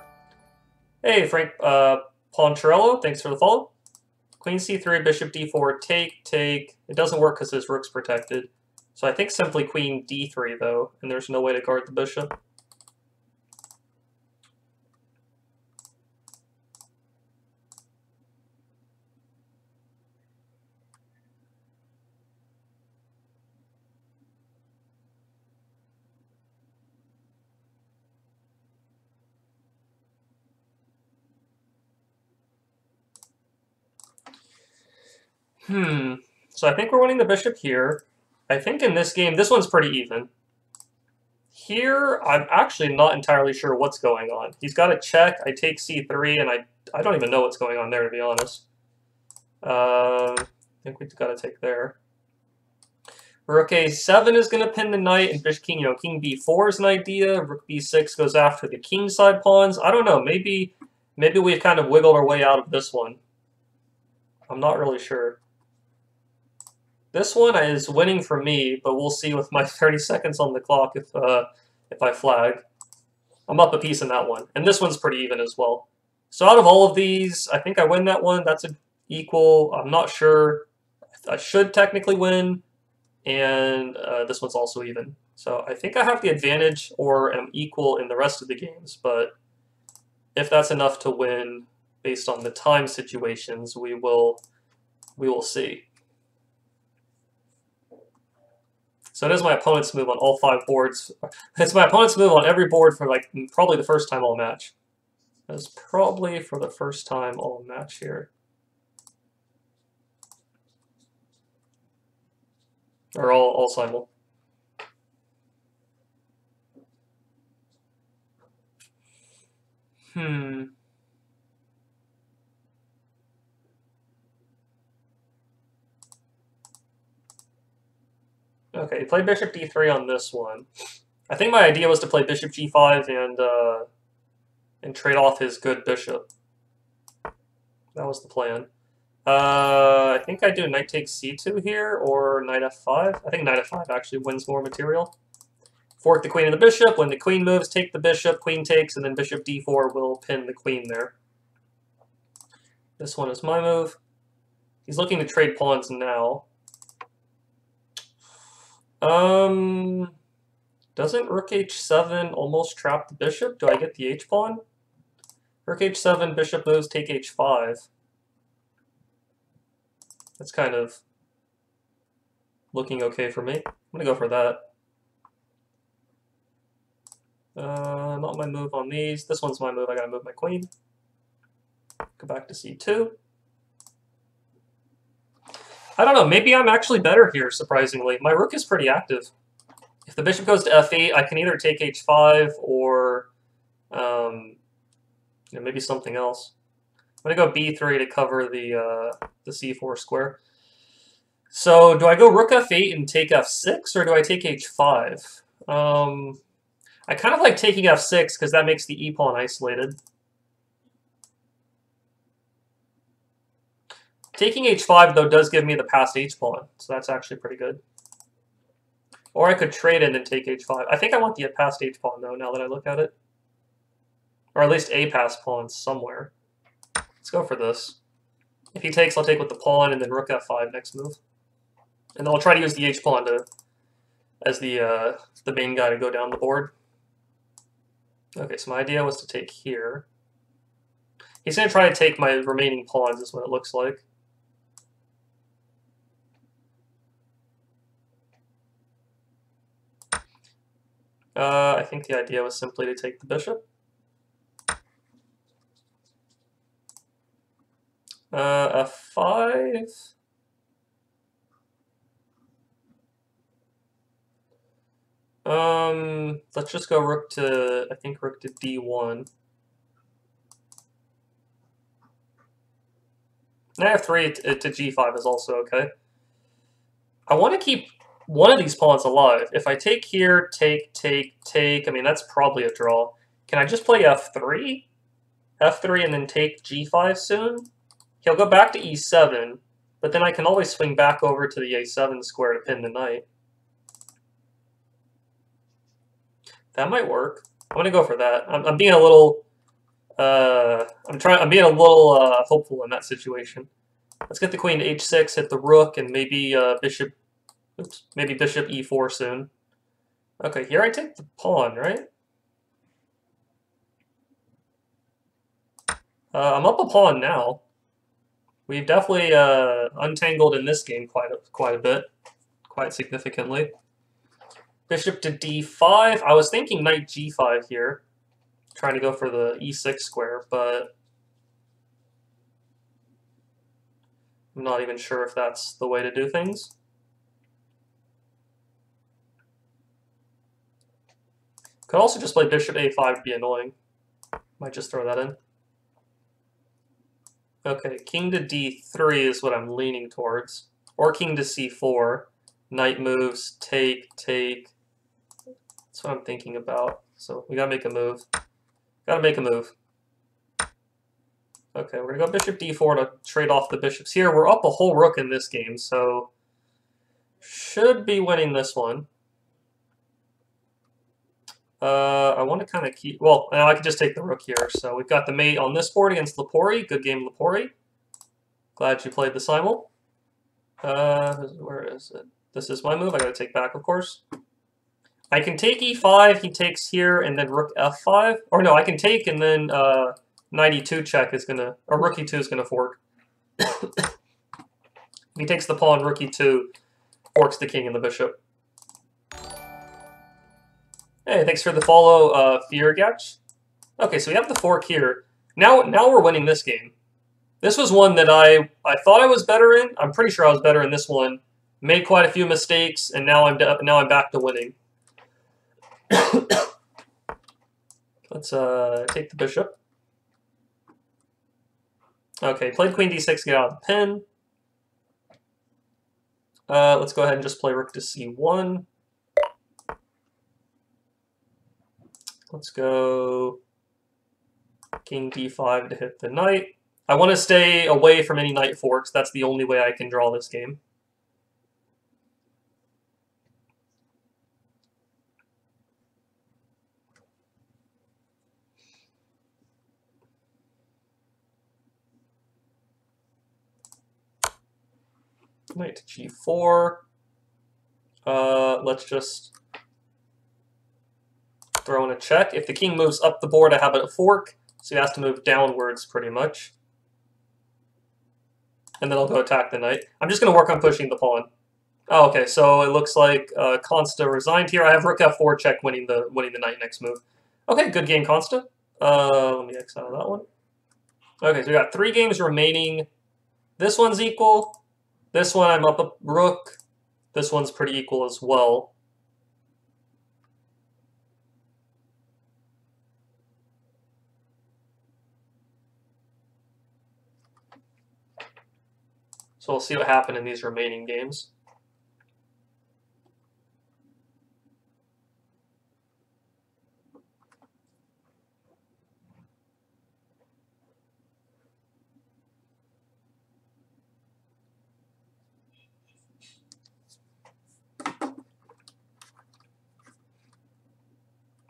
Hey, Frank Poncherello, thanks for the follow. Queen c3, bishop d4, take. It doesn't work because his rook's protected. So I think simply queen d3, though, and there's no way to guard the bishop. So I think we're winning the bishop here. I think in this game, this one's pretty even. Here, I'm actually not entirely sure what's going on. He's got a check, I take c3, and I don't even know what's going on there, to be honest. I think we've got to take there. Rook a7 is going to pin the knight, and bishop king, king b4 is an idea. Rook b6 goes after the king side pawns. I don't know, maybe we've kind of wiggled our way out of this one. I'm not really sure. This one is winning for me, but we'll see with my 30 seconds on the clock if I flag. I'm up a piece in that one. And this one's pretty even as well. So out of all of these, I think I win that one. That's an equal. I'm not sure. I should technically win, and this one's also even. So I think I have the advantage or am equal in the rest of the games, but if that's enough to win based on the time situations, we will see. So it is my opponent's move on all 5 boards. It's my opponent's move on every board for like probably the first time all match. That's probably for the first time all match here. Or all simul. Okay, play bishop d3 on this one. I think my idea was to play bishop g5 and trade off his good bishop. That was the plan. I think I do knight takes c2 here, or knight f5. I think knight f5 actually wins more material. Fork the queen and the bishop. When the queen moves, take the bishop, queen takes, and then bishop d4 will pin the queen there. This one is my move. He's looking to trade pawns now. Doesn't rook h7 almost trap the bishop? Do I get the h-pawn? Rook h7, bishop moves, take h5. That's kind of looking okay for me. I'm going to go for that. Not my move on these. This one's my move. I got to move my queen. Go back to c2. I don't know. Maybe I'm actually better here, surprisingly. My rook is pretty active. If the bishop goes to f8, I can either take h5 or maybe something else. I'm going to go b3 to cover the c4 square. So do I go rook f8 and take f6, or do I take h5? I kind of like taking f6 because that makes the e-pawn isolated. Taking h5, though, does give me the passed h-pawn, so that's actually pretty good. Or I could trade in and take h5. I think I want the passed h-pawn, though, now that I look at it. Or at least a passed pawn somewhere. Let's go for this. If he takes, I'll take with the pawn, and then rook f5 next move. And then I'll try to use the h-pawn as the main guy to go down the board. Okay, so my idea was to take here. He's going to try to take my remaining pawns, is what it looks like. I think the idea was simply to take the bishop. F5. Let's just go rook to, I think rook to d1. Knight f3 to g5 is also okay. I want to keep one of these pawns alive. If I take here, take, I mean, that's probably a draw. Can I just play f3? F3 and then take g5 soon? He'll go back to e7, but then I can always swing back over to the a7 square to pin the knight. That might work. I'm gonna go for that. I'm being a little I'm being a little hopeful in that situation. Let's get the queen to h6, hit the rook, and maybe bishop e4 soon. Okay, here I take the pawn, right? I'm up a pawn now. We've definitely untangled in this game quite a bit, quite significantly. Bishop to d5. I was thinking knight g5 here, trying to go for the e6 square, but I'm not even sure if that's the way to do things. Could also just play bishop a5 to be annoying. Might just throw that in. Okay, king to d3 is what I'm leaning towards. Or king to c4. Knight moves, take. That's what I'm thinking about. So we gotta make a move. Gotta make a move. Okay, we're gonna go bishop d4 to trade off the bishops here. We're up a whole rook in this game, so should be winning this one. I want to kind of keep... Well, now I can just take the rook here. So we've got the mate on this board against Lepori. Good game, Lepori. Glad you played the Simul. Where is it? This is my move. I gotta take back, of course. I can take e5, he takes here, and then rook f5. Or no, I can take, and then knight e2 check is gonna... Or rook e2 is gonna fork. If he takes the pawn, rook e2 forks the king and the bishop. Hey, thanks for the follow, Feargatch. Okay, so we have the fork here. Now we're winning this game. This was one that I thought I was better in. I'm pretty sure I was better in this one. Made quite a few mistakes, and now I'm back to winning. Let's take the bishop. Okay, played queen d6 to get out of the pin. Let's go ahead and just play rook to c1. Let's go king d5 to hit the knight. I want to stay away from any knight forks. That's the only way I can draw this game. Knight to g4. Let's just throw in a check. If the king moves up the board, I have a fork, so he has to move downwards pretty much. And then I'll go attack the knight. I'm just going to work on pushing the pawn. Oh, okay, so it looks like Consta resigned here. I have rook f4 check winning the knight next move. Okay, good game, Consta. Let me X out of that one. Okay, so we got 3 games remaining. This one's equal. This one I'm up a rook. This one's pretty equal as well. So we'll see what happened in these remaining games.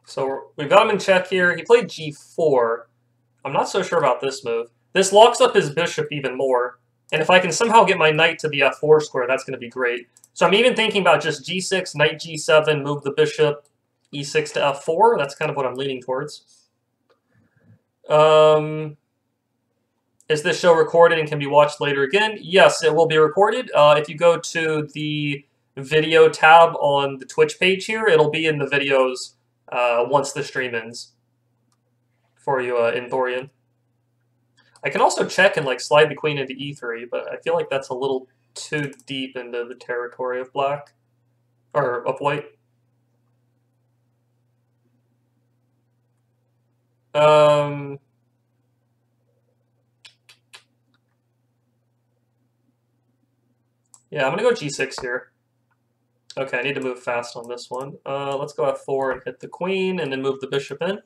So we've got him in check here. He played g4. I'm not so sure about this move. This locks up his bishop even more. And if I can somehow get my knight to the f4 square, that's going to be great. So I'm even thinking about just g6, knight g7, move the bishop, e6 to f4. That's kind of what I'm leaning towards. Is this show recorded and can be watched later again? Yes, it will be recorded. If you go to the video tab on the Twitch page here, it'll be in the videos once the stream ends for you in Thorian. I can also check and like slide the queen into e3, but I feel like that's a little too deep into the territory of black, or of white. Yeah, I'm gonna go g6 here. Okay, I need to move fast on this one. Let's go f4 and hit the queen, and then move the bishop in.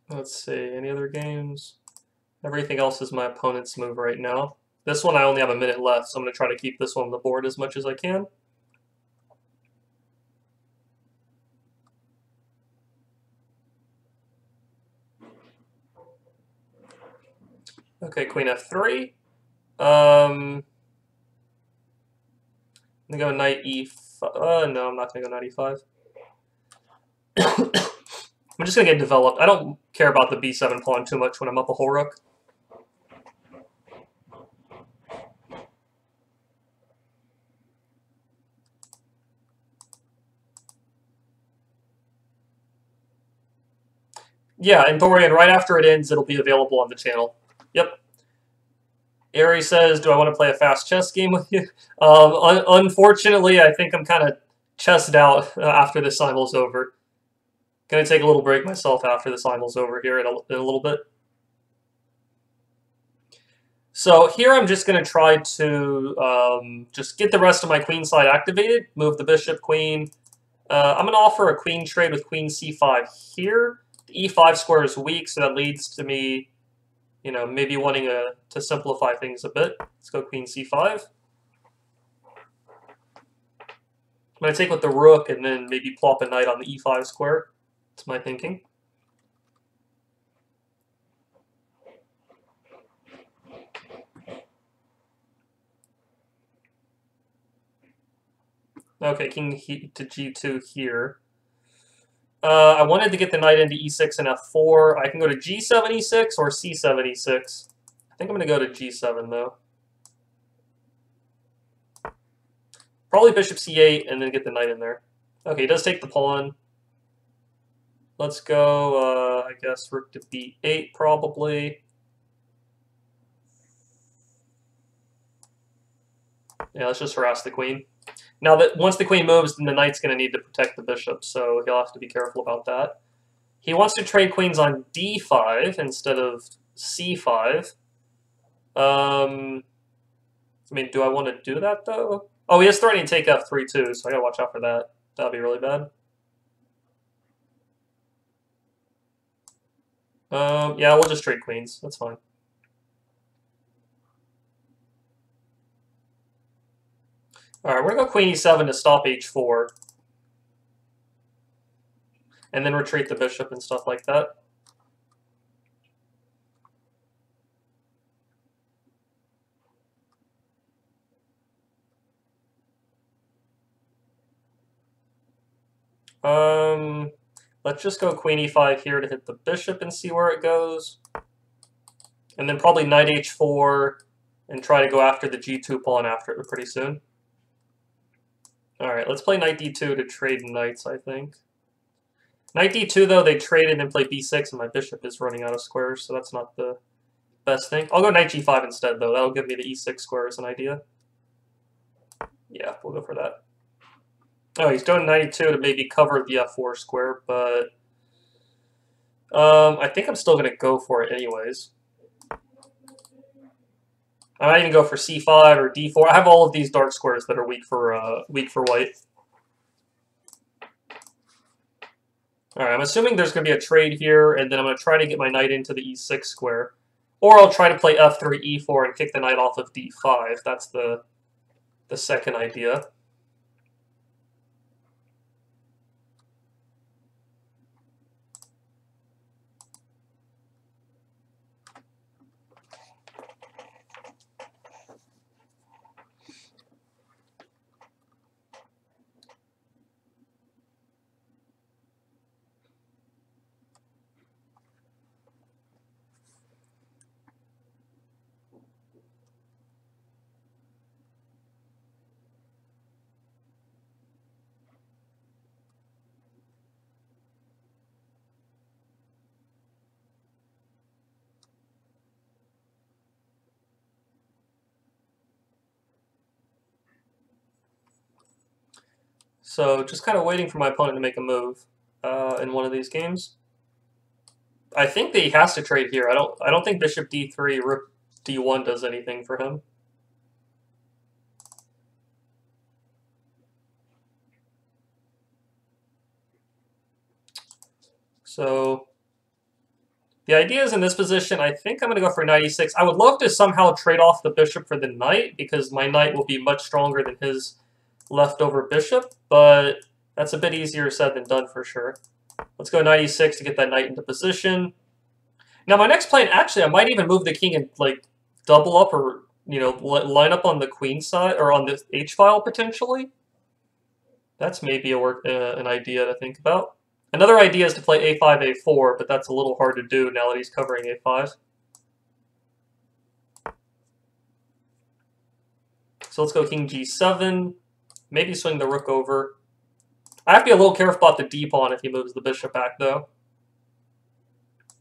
Let's see, any other games? Everything else is my opponent's move right now. This one I only have a minute left, so I'm going to try to keep this one on the board as much as I can. Okay, queen f3. I'm going to go knight e5. No, I'm not going to go knight e5. I'm just going to get developed. I don't care about the b7 pawn too much when I'm up a whole rook. Yeah, and Thorian, right after it ends, it'll be available on the channel. Yep. Ari says, do I want to play a fast chess game with you? Unfortunately, I think I'm kind of chessed out after this Simul's over. Gonna take a little break myself after the Simul's over here in a little bit. So here I'm just going to try to just get the rest of my queen side activated, move the bishop, queen. I'm going to offer a queen trade with queen c5 here. The e5 square is weak, so that leads to me, you know, maybe wanting to simplify things a bit. Let's go queen c5. I'm going to take with the rook and then maybe plop a knight on the e5 square. That's my thinking. Okay, king to g2 here. I wanted to get the knight into e6 and f4. I can go to g7, e6 or c7, e6. I think I'm going to go to g7, though. Probably bishop c8 and then get the knight in there. Okay, he does take the pawn. Let's go, I guess, rook to b8, probably. Yeah, let's just harass the queen. Now, that once the queen moves, then the knight's going to need to protect the bishop, so he'll have to be careful about that. He wants to trade queens on d5 instead of c5. I mean, do I want to do that, though? Oh, he is threatening to take f3, too, so I gotta watch out for that. That'll be really bad. Yeah, we'll just trade queens. That's fine. Alright, we're going to go queen e7 to stop h4. And then retreat the bishop and stuff like that. Let's just go queen e5 here to hit the bishop and see where it goes. And then probably knight h4 and try to go after the g2 pawn after it pretty soon. Alright, let's play knight d2 to trade knights, I think. Knight d2, though, they trade and then play b6, and my bishop is running out of squares, so that's not the best thing. I'll go knight g5 instead, though. That'll give me the e6 square as an idea. Yeah, we'll go for that. Oh, he's doing knight e2 to maybe cover the f4 square, but I think I'm still going to go for it anyways. I might even go for c5 or d4. I have all of these dark squares that are weak for white. Alright, I'm assuming there's going to be a trade here, and then I'm going to try to get my knight into the e6 square. Or I'll try to play f3, e4, and kick the knight off of d5. That's the second idea. So just kind of waiting for my opponent to make a move in one of these games. I think that he has to trade here. I don't think bishop d3, rook d1 does anything for him. So the idea is in this position, I think I'm going to go for knight e6. I would love to somehow trade off the bishop for the knight, because my knight will be much stronger than his leftover bishop, but that's a bit easier said than done for sure. Let's go knight e6 to get that knight into position. Now my next plan, actually, I might even move the king and like double up or, you know, line up on the queen side or on the h-file potentially. That's maybe an idea to think about. Another idea is to play a5, a4, but that's a little hard to do now that he's covering a5. So let's go king g7. Maybe swing the rook over. I have to be a little careful about the d-pawn if he moves the bishop back, though.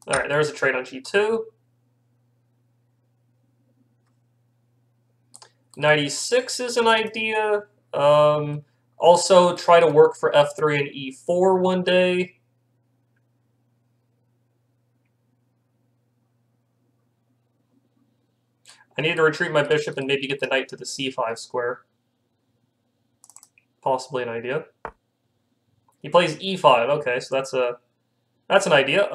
Alright, there's a trade on g2. Knight e6 is an idea. Also, try to work for f3 and e4 one day. I need to retreat my bishop and maybe get the knight to the c5 square. Possibly an idea. He plays e5. Okay, so that's an idea.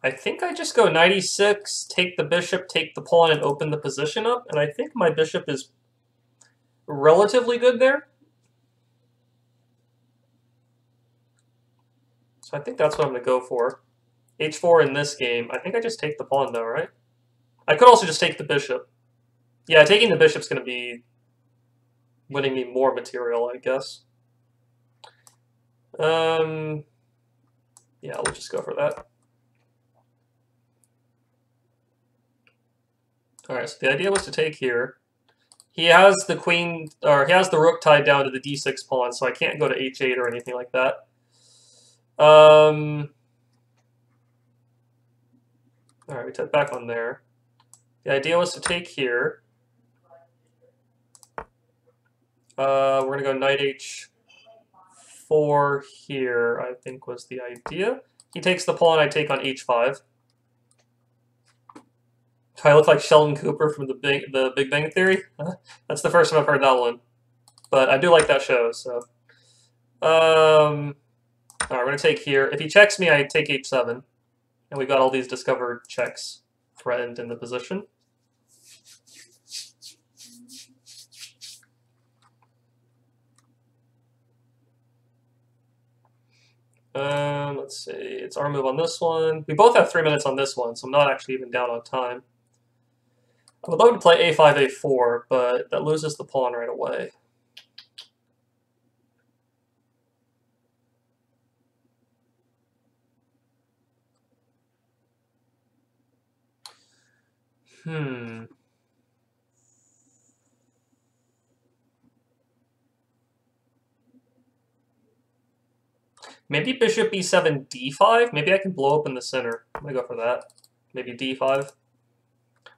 I think I just go knight e6, take the bishop, take the pawn, and open the position up. And I think my bishop is relatively good there. So I think that's what I'm going to go for. h4 in this game. I think I just take the pawn though, right? I could also just take the bishop. Yeah, taking the bishop's going to be winning me more material, I guess. Yeah, we'll just go for that. Alright, so the idea was to take here. He has the queen, or he has the rook tied down to the d6 pawn, so I can't go to h8 or anything like that. Alright, we took back on there. The idea was to take here. We're going to go knight h4 here, I think was the idea. He takes the pawn, I take on h5. Do I look like Sheldon Cooper from the Big Bang Theory? That's the first time I've heard that one. But I do like that show, so. Alright, we're going to take here. If he checks me, I take h7. And we've got all these discovered checks threatened in the position. Let's see. It's our move on this one. We both have 3 minutes on this one, so I'm not actually even down on time. I would love to play a5, a4, but that loses the pawn right away. Maybe bishop e7, d5? Maybe I can blow open the center. I'm going to go for that. Maybe d5.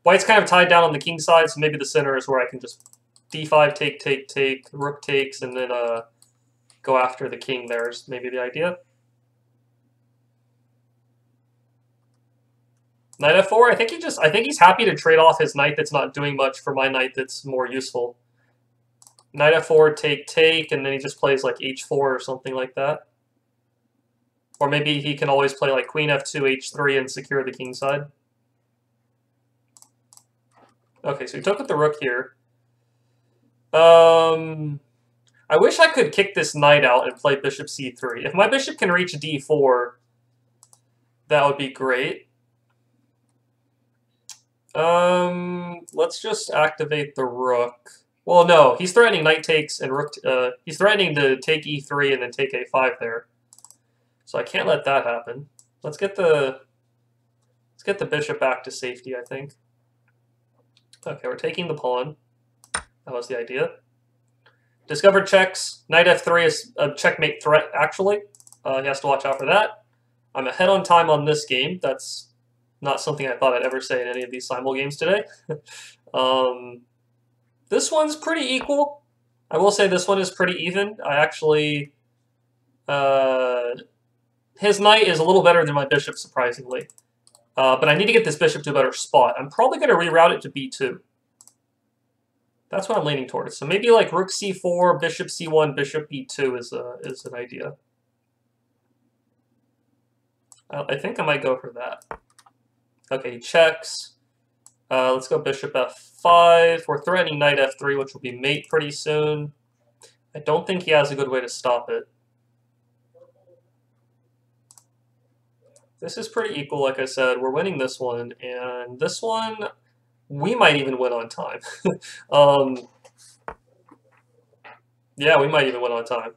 White's kind of tied down on the king side, so maybe the center is where I can just d5, take, rook takes, and then go after the king. There's maybe the idea. Knight f4, I think he's happy to trade off his knight that's not doing much for my knight that's more useful. Knight f4, take, and then he just plays like h4 or something like that. Or maybe he can always play like queen f2, h3, and secure the king side. Okay, so he took with the rook here. I wish I could kick this knight out and play bishop c3. If my bishop can reach d4, that would be great. Let's just activate the rook. Well, no, he's threatening knight takes and rook. He's threatening to take e3 and then take a5 there. So I can't let that happen. Let's get the bishop back to safety, I think. Okay, we're taking the pawn. That was the idea. Discovered checks. Knight f3 is a checkmate threat, actually. He has to watch out for that. I'm ahead on time on this game. That's not something I thought I'd ever say in any of these Simul games today. This one's pretty equal. I will say this one is pretty even. I actually... his knight is a little better than my bishop, surprisingly. But I need to get this bishop to a better spot. I'm probably going to reroute it to b2. That's what I'm leaning towards. So maybe like rook c4, bishop c1, bishop b2 is an idea. I think I might go for that. Okay, he checks. Let's go bishop f5. We're threatening knight f3, which will be mate pretty soon. I don't think he has a good way to stop it. This is pretty equal, like I said. We're winning this one, and this one, we might even win on time. Yeah, we might even win on time.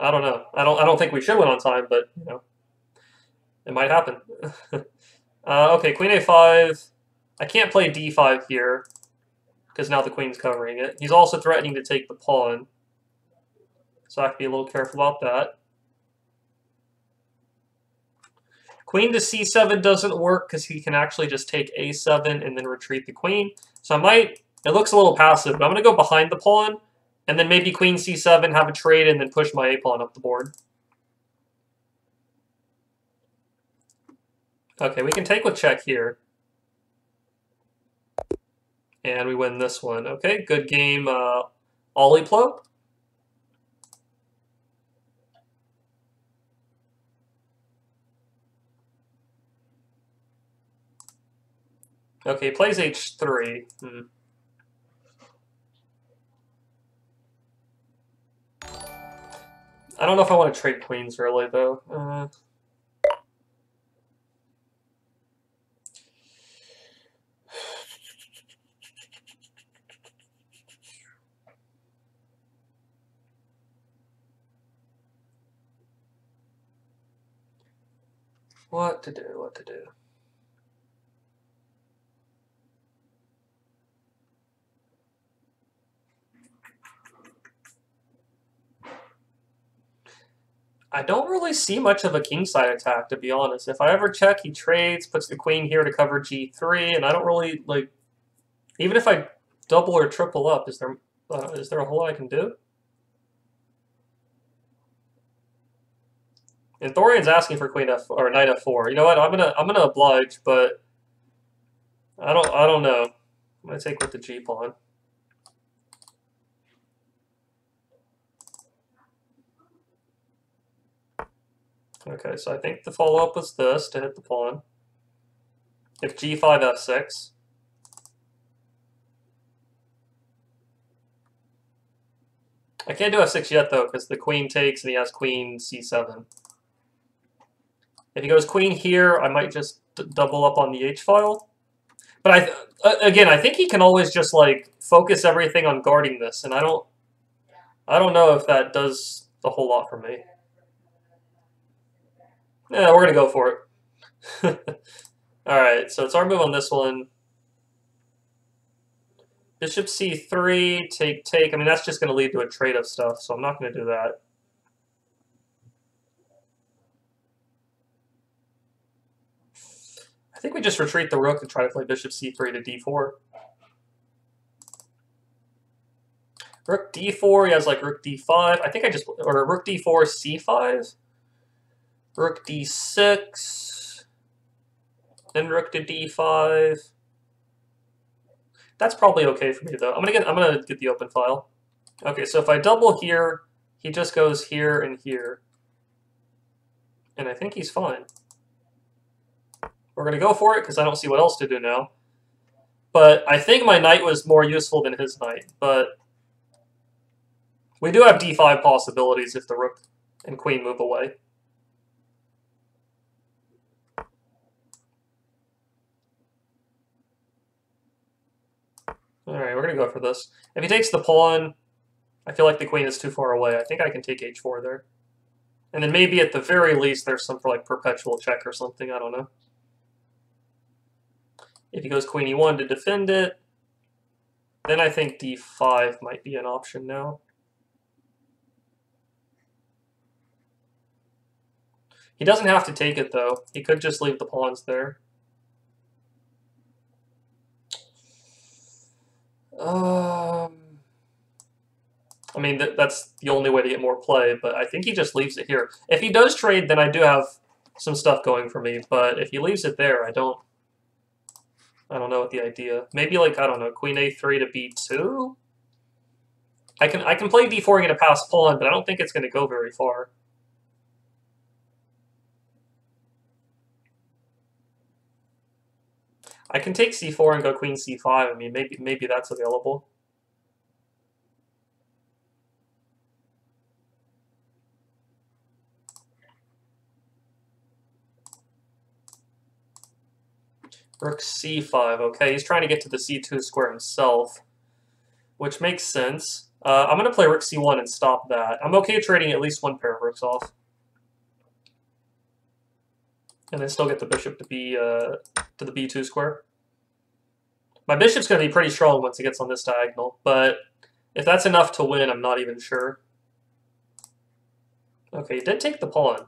I don't know. I don't think we should win on time, but you know, it might happen. Okay, queen a5. I can't play d5 here because now the queen's covering it. He's also threatening to take the pawn, so I have to be a little careful about that. Queen to c7 doesn't work because he can actually just take a7 and then retreat the queen. So I might, it looks a little passive, but I'm going to go behind the pawn, and then maybe queen c7, have a trade, and then push my a-pawn up the board. Okay, we can take with check here. And we win this one. Okay, good game, Oliplo. Okay, plays h3. I don't know if I want to trade queens early, though. What to do, what to do. I don't really see much of a kingside attack, to be honest. If I ever check, he trades, puts the queen here to cover g3, and I don't really, like... Even if I double or triple up, is there a whole lot I can do? And Thorian's asking for queen f or knight f4. You know what? I'm gonna oblige, but I don't know. I'm gonna take with the g pawn. Okay, so I think the follow-up was this to hit the pawn. If g5 f6. I can't do f6 yet though, because the queen takes and he has queen c7. If he goes queen here, I might just double up on the h-file. But again, I think he can always just like focus everything on guarding this, and I don't know if that does a whole lot for me. Yeah, we're gonna go for it. All right, so it's our move on this one. Bishop c3, take. I mean, that's just gonna lead to a trade of stuff, so I'm not gonna do that. I think we just retreat the rook and try to play bishop c3 to d4. Rook d4, he has like rook d5. I think I just, or rook d4, c5. Rook d6. Then rook to d5. That's probably okay for me though. I'm gonna get the open file. Okay, so if I double here, he just goes here and here. And I think he's fine. We're going to go for it because I don't see what else to do now. But I think my knight was more useful than his knight. But we do have d5 possibilities if the rook and queen move away. Alright, we're going to go for this. If he takes the pawn, I feel like the queen is too far away. I think I can take h4 there. And then maybe at the very least there's some for like perpetual check or something, I don't know. If he goes queen e1 to defend it, then I think d5 might be an option now. He doesn't have to take it, though. He could just leave the pawns there. I mean, that's the only way to get more play, but I think he just leaves it here. If he does trade, then I do have some stuff going for me, but if he leaves it there, I don't know what the idea. Maybe like, I don't know, queen a3 to b2? I can play d4 and get a passed pawn, but I don't think it's going to go very far. I can take c4 and go queen c5. I mean, maybe that's available. Rook c5, okay, he's trying to get to the c2 square himself, which makes sense. I'm going to play rook c1 and stop that. I'm okay trading at least one pair of rooks off. And then still get the bishop to the b2 square. My bishop's going to be pretty strong once it gets on this diagonal, but if that's enough to win, I'm not even sure. Okay, he did take the pawn.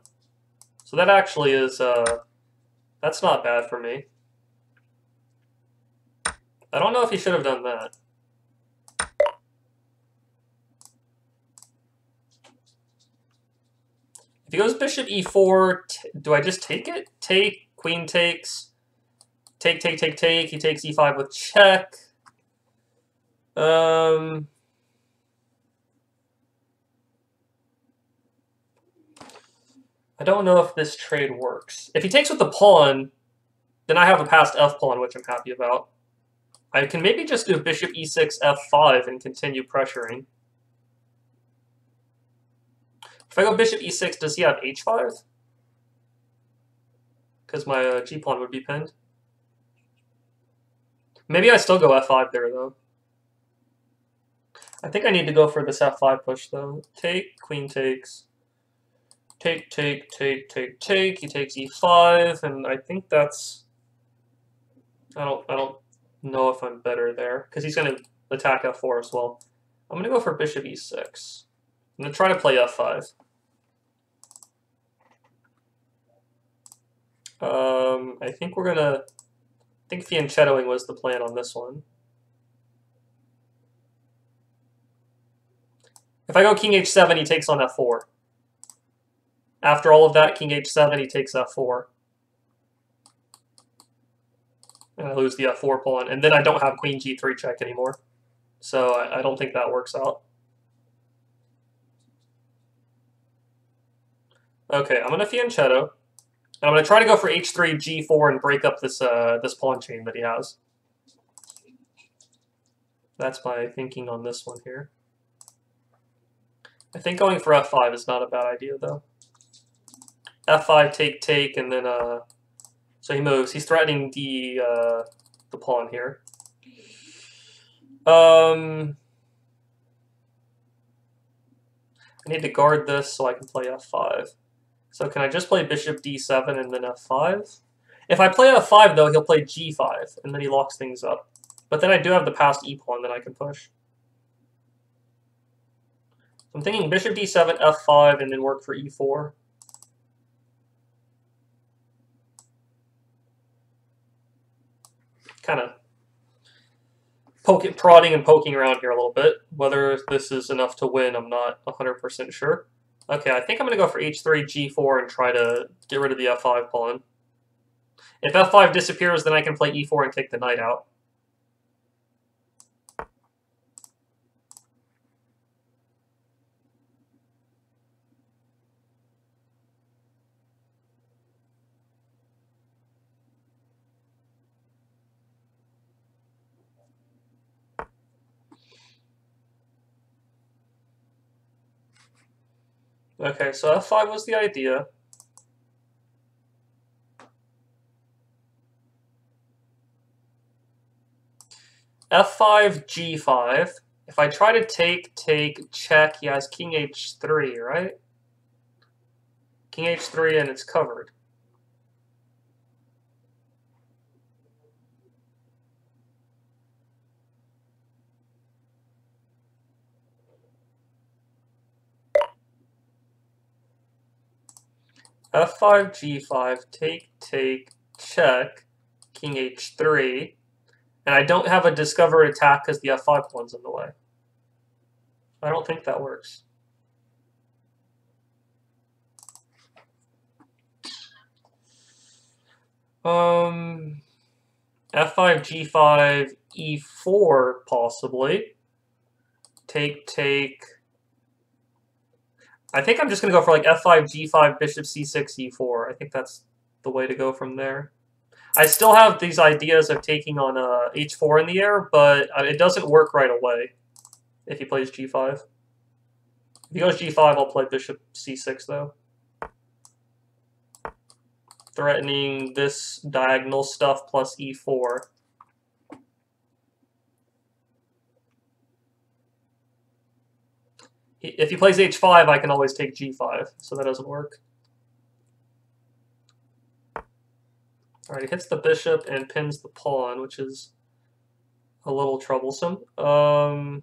So that actually is, that's not bad for me. I don't know if he should have done that. If he goes bishop e4, do I just take it? Take, queen takes, take. He takes e5 with check. I don't know if this trade works. If he takes with the pawn, then I have a passed f pawn, which I'm happy about. I can maybe just do bishop e6, f5 and continue pressuring. If I go bishop e6, does he have h5? Because my g-pawn would be pinned. Maybe I still go f5 there, though. I think I need to go for this f5 push, though. Take, queen takes. Take, take, take, take, take. He takes e5, and I think that's... I don't know if I'm better there, because he's going to attack f4 as well. I'm going to go for bishop e6. I'm going to try to play f5. I think we're going to... I think fianchettoing was the plan on this one. If I go king h7, he takes on f4. After all of that, king h7, he takes f4. And I lose the f4 pawn. And then I don't have queen g3 check anymore. So I don't think that works out. Okay, I'm going to fianchetto. And I'm going to try to go for h3, g4, and break up this this pawn chain that he has. That's my thinking on this one here. I think going for f5 is not a bad idea, though. f5, take, take, and then so he moves. He's threatening the pawn here. I need to guard this so I can play f5. So can I just play bishop d7 and then f5? If I play f5, though, he'll play g5, and then he locks things up. But then I do have the passed e-pawn that I can push. I'm thinking bishop d7, f5, and then work for e4. Kind of prodding and poking around here a little bit. Whether this is enough to win, I'm not 100% sure. Okay, I think I'm going to go for h3, g4, and try to get rid of the f5 pawn. If f5 disappears, then I can play e4 and take the knight out. Okay, so f5 was the idea. f5, g5. If I try to take, check, he has king h3, right? King h3 and it's covered. f5, g5, take, check, king h3. And I don't have a discover attack because the f5 pawn's in the way. I don't think that works. f5, g5, e4, possibly. Take. I think I'm just going to go for like f5, g5, bishop c6, e4. I think that's the way to go from there. I still have these ideas of taking on h4 in the air, but it doesn't work right away if he plays g5. If he goes g5, I'll play bishop c6, though. Threatening this diagonal stuff plus e4. If he plays h5, I can always take g5, so that doesn't work. Alright, he hits the bishop and pins the pawn, which is a little troublesome. But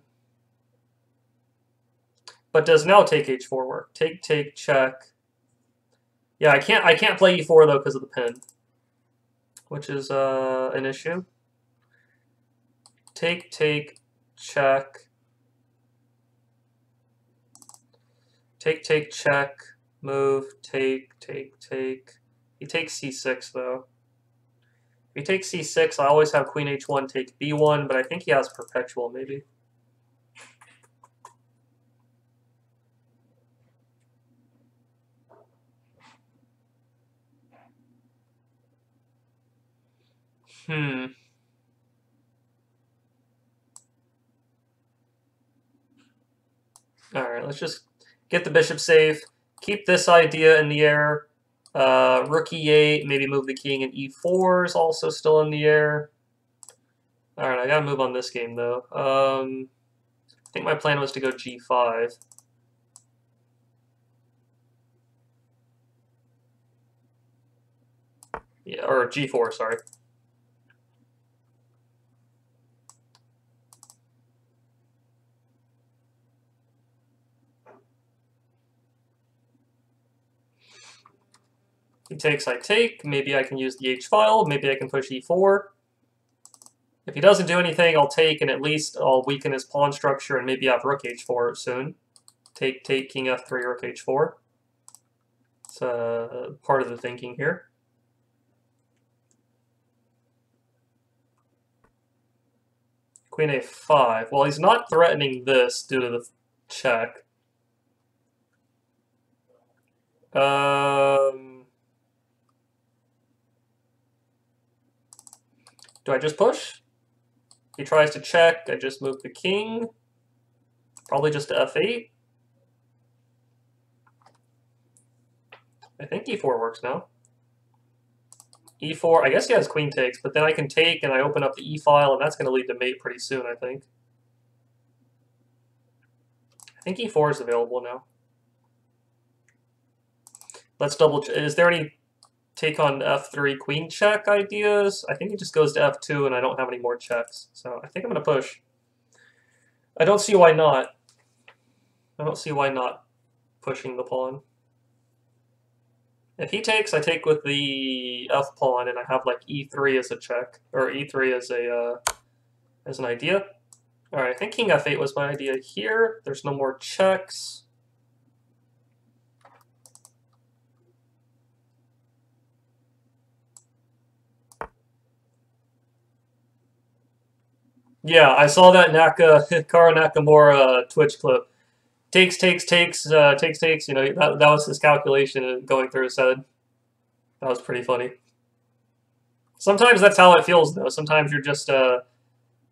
does now take h4 work? Take, check. Yeah, I can't play e4 though because of the pin, which is an issue. Take, check. Take, check. Move, take. He takes c6 though. If he takes c6, I always have queen h1 take b1, but I think he has perpetual maybe. Hmm. Alright, let's just get the bishop safe. Keep this idea in the air. Rook e8, maybe move the king, and e4 is also still in the air. Alright, I gotta move on this game, though. I think my plan was to go g5. Yeah, or g4, sorry. He takes, I take. Maybe I can use the h-file. Maybe I can push e4. If he doesn't do anything, I'll take, and at least I'll weaken his pawn structure and maybe have rook h4 soon. Take, king f3, rook h4. It's part of the thinking here. Queen a5. Well, he's not threatening this due to the check. Do I just push? He tries to check. I just move the king. Probably just to f8. I think e4 works now. e4, I guess he has queen takes, but then I can take and I open up the e-file, and that's going to lead to mate pretty soon, I think. I think e4 is available now. Let's double check. Is there any take on f3 queen check ideas? I think it just goes to f2 and I don't have any more checks. So I think I'm going to push. I don't see why not. I don't see why not pushing the pawn. If he takes, I take with the f pawn, and I have like e3 as a check, or e3 as a as an idea. All right, I think king f8 was my idea here. There's no more checks. Yeah, I saw that Kara Nakamura Twitch clip. Takes. You know, that was his calculation going through his head. That was pretty funny. Sometimes that's how it feels, though. Sometimes you're just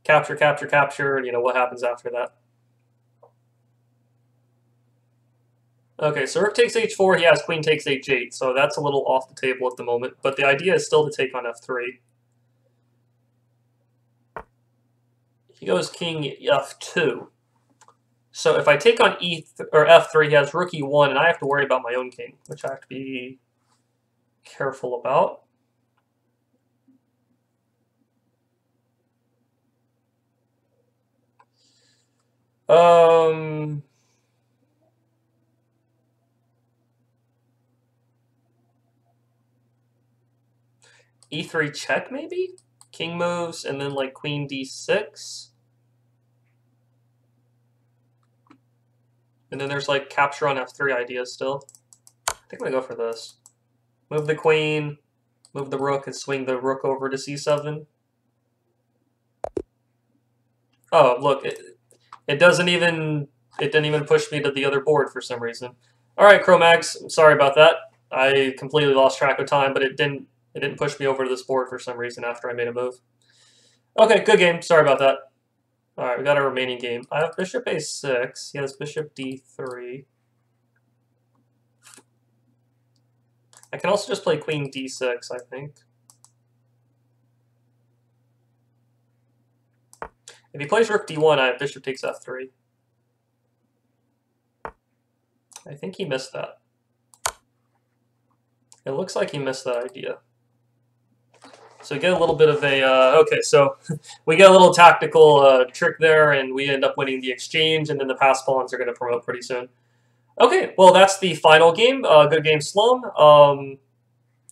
capture, and you know what happens after that. Okay, so rook takes h4, he has queen takes h8, so that's a little off the table at the moment, but the idea is still to take on f3. He goes king f2. So if I take on f3, he has rook e1, and I have to worry about my own king, which I have to be careful about. E3 check, maybe? King moves, and then like queen d6. And then there's like capture on f3 ideas still. I think I'm going to go for this. Move the queen, move the rook, and swing the rook over to c7. Oh, look, it didn't even push me to the other board for some reason. All right, Chromax, I'm sorry about that. I completely lost track of time, but it didn't push me over to this board for some reason after I made a move. Okay, good game. Sorry about that. All right, we got our remaining game. I have bishop a6. He has bishop d3. I can also just play queen d6, I think. If he plays rook d1, I have bishop takes f3. I think he missed that. It looks like he missed that idea. So we get a little bit of a, okay, so we get a little tactical trick there, and we end up winning the exchange, and then the pass pawns are going to promote pretty soon. Okay, well, that's the final game. Good game, Slum.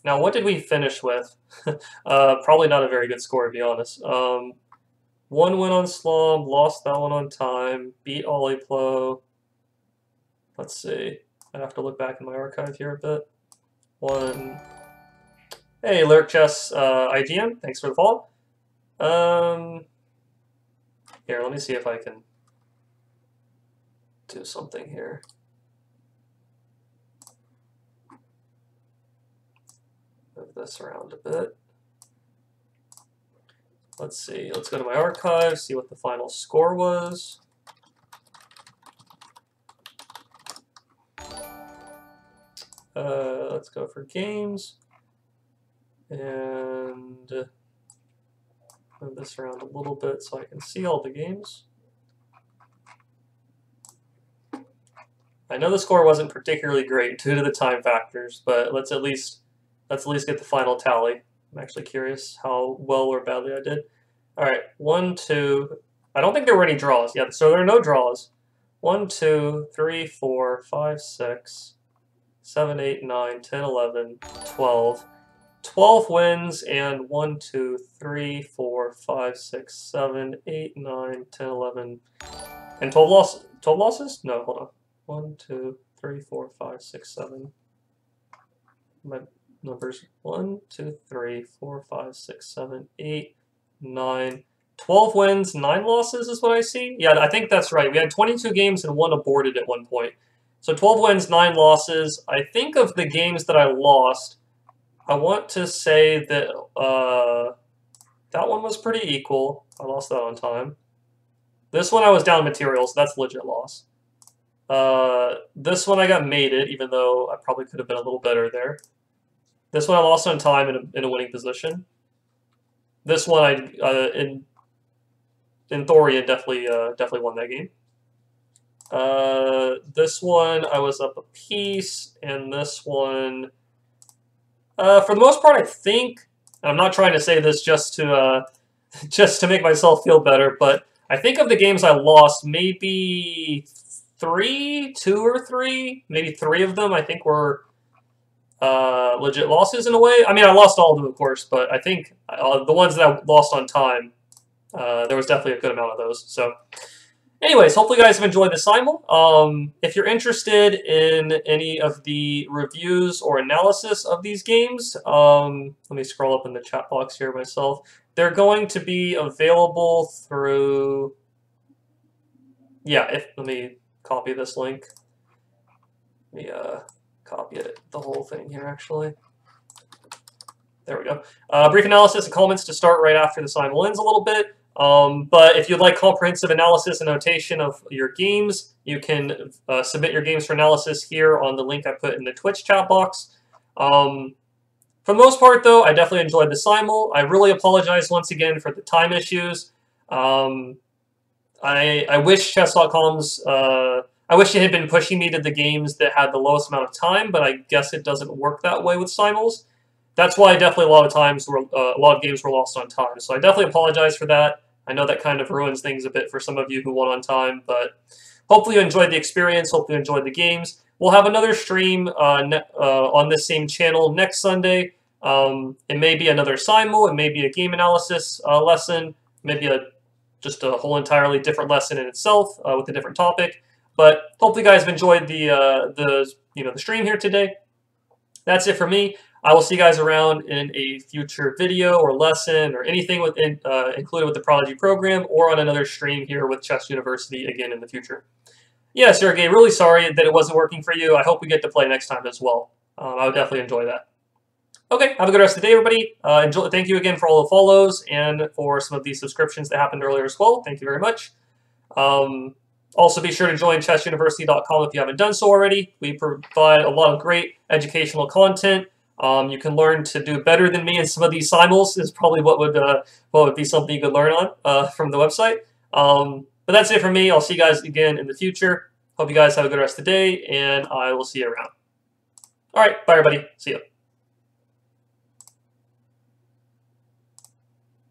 Now, what did we finish with? Probably not a very good score, to be honest. One win on Slum, lost that one on time, beat Oliplo. Let's see. I have to look back in my archive here a bit. One. Hey, Lurk Chess IGN, thanks for the follow. Here, let me see if I can do something here. Move this around a bit. Let's see. Let's go to my archive, see what the final score was. Let's go for games. And move this around a little bit so I can see all the games. I know the score wasn't particularly great due to the time factors, but let's at least get the final tally. I'm actually curious how well or badly I did. All right, 1, 2. I don't think there were any draws. Yeah, so there are no draws. 1, 2, 3, 4, 5, 6, 7, 8, 9, 10, 11, 12. 12 wins and 1, 2, 3, 4, 5, 6, 7, 8, 9, 10, 11, and 12 losses. 12 losses? No, hold on. 1, 2, 3, 4, 5, 6, 7. My numbers 1, 2, 3, 4, 5, 6, 7, 8, 9. 12 wins, 9 losses is what I see. Yeah, I think that's right. We had 22 games and 1 aborted at one point. So 12 wins, 9 losses. I think of the games that I lost, I want to say that that one was pretty equal. I lost that on time. This one I was down materials, so that's a legit loss. This one I got mated, even though I probably could have been a little better there. This one I lost on time in a winning position. This one I in Thorian definitely won that game. This one I was up a piece, and this one for the most part I think, and I'm not trying to say this just to make myself feel better, but I think of the games I lost, maybe 2 or 3, maybe 3 of them I think were legit losses in a way. I mean, I lost all of them, of course, but I think the ones that I lost on time, there was definitely a good amount of those. So, anyways, hopefully you guys have enjoyed the Simul. If you're interested in any of the reviews or analysis of these games, let me scroll up in the chat box here myself. They're going to be available through... Yeah, let me copy this link. Let me copy it, the whole thing here, actually. There we go. Brief analysis and comments to start right after the Simul ends a little bit. But if you'd like comprehensive analysis and notation of your games, you can submit your games for analysis here on the link I put in the Twitch chat box. For the most part, though, I definitely enjoyed the Simul. I really apologize once again for the time issues. I wish Chess.com's... I wish it had been pushing me to the games that had the lowest amount of time, but I guess it doesn't work that way with Simuls. That's why definitely a lot of games were lost on time. So I definitely apologize for that. I know that kind of ruins things a bit for some of you who won on time, but hopefully you enjoyed the experience. Hopefully you enjoyed the games. We'll have another stream on this same channel next Sunday. It may be another Simul. It may be a game analysis lesson. Maybe just a whole entirely different lesson in itself with a different topic. But hopefully you guys have enjoyed the stream here today. That's it for me. I will see you guys around in a future video or lesson or anything included with the Prodigy program, or on another stream here with Chess University again in the future. Yeah, Sergey, really sorry that it wasn't working for you. I hope we get to play next time as well. I would definitely enjoy that. Okay, have a good rest of the day, everybody. Thank you again for all the follows and for some of these subscriptions that happened earlier as well. Thank you very much. Also, be sure to join chessuniversity.com if you haven't done so already. We provide a lot of great educational content. You can learn to do better than me in some of these Simuls is probably what would be something you could learn on from the website. But that's it for me. I'll see you guys again in the future. Hope you guys have a good rest of the day, and I will see you around. All right, bye everybody. See ya.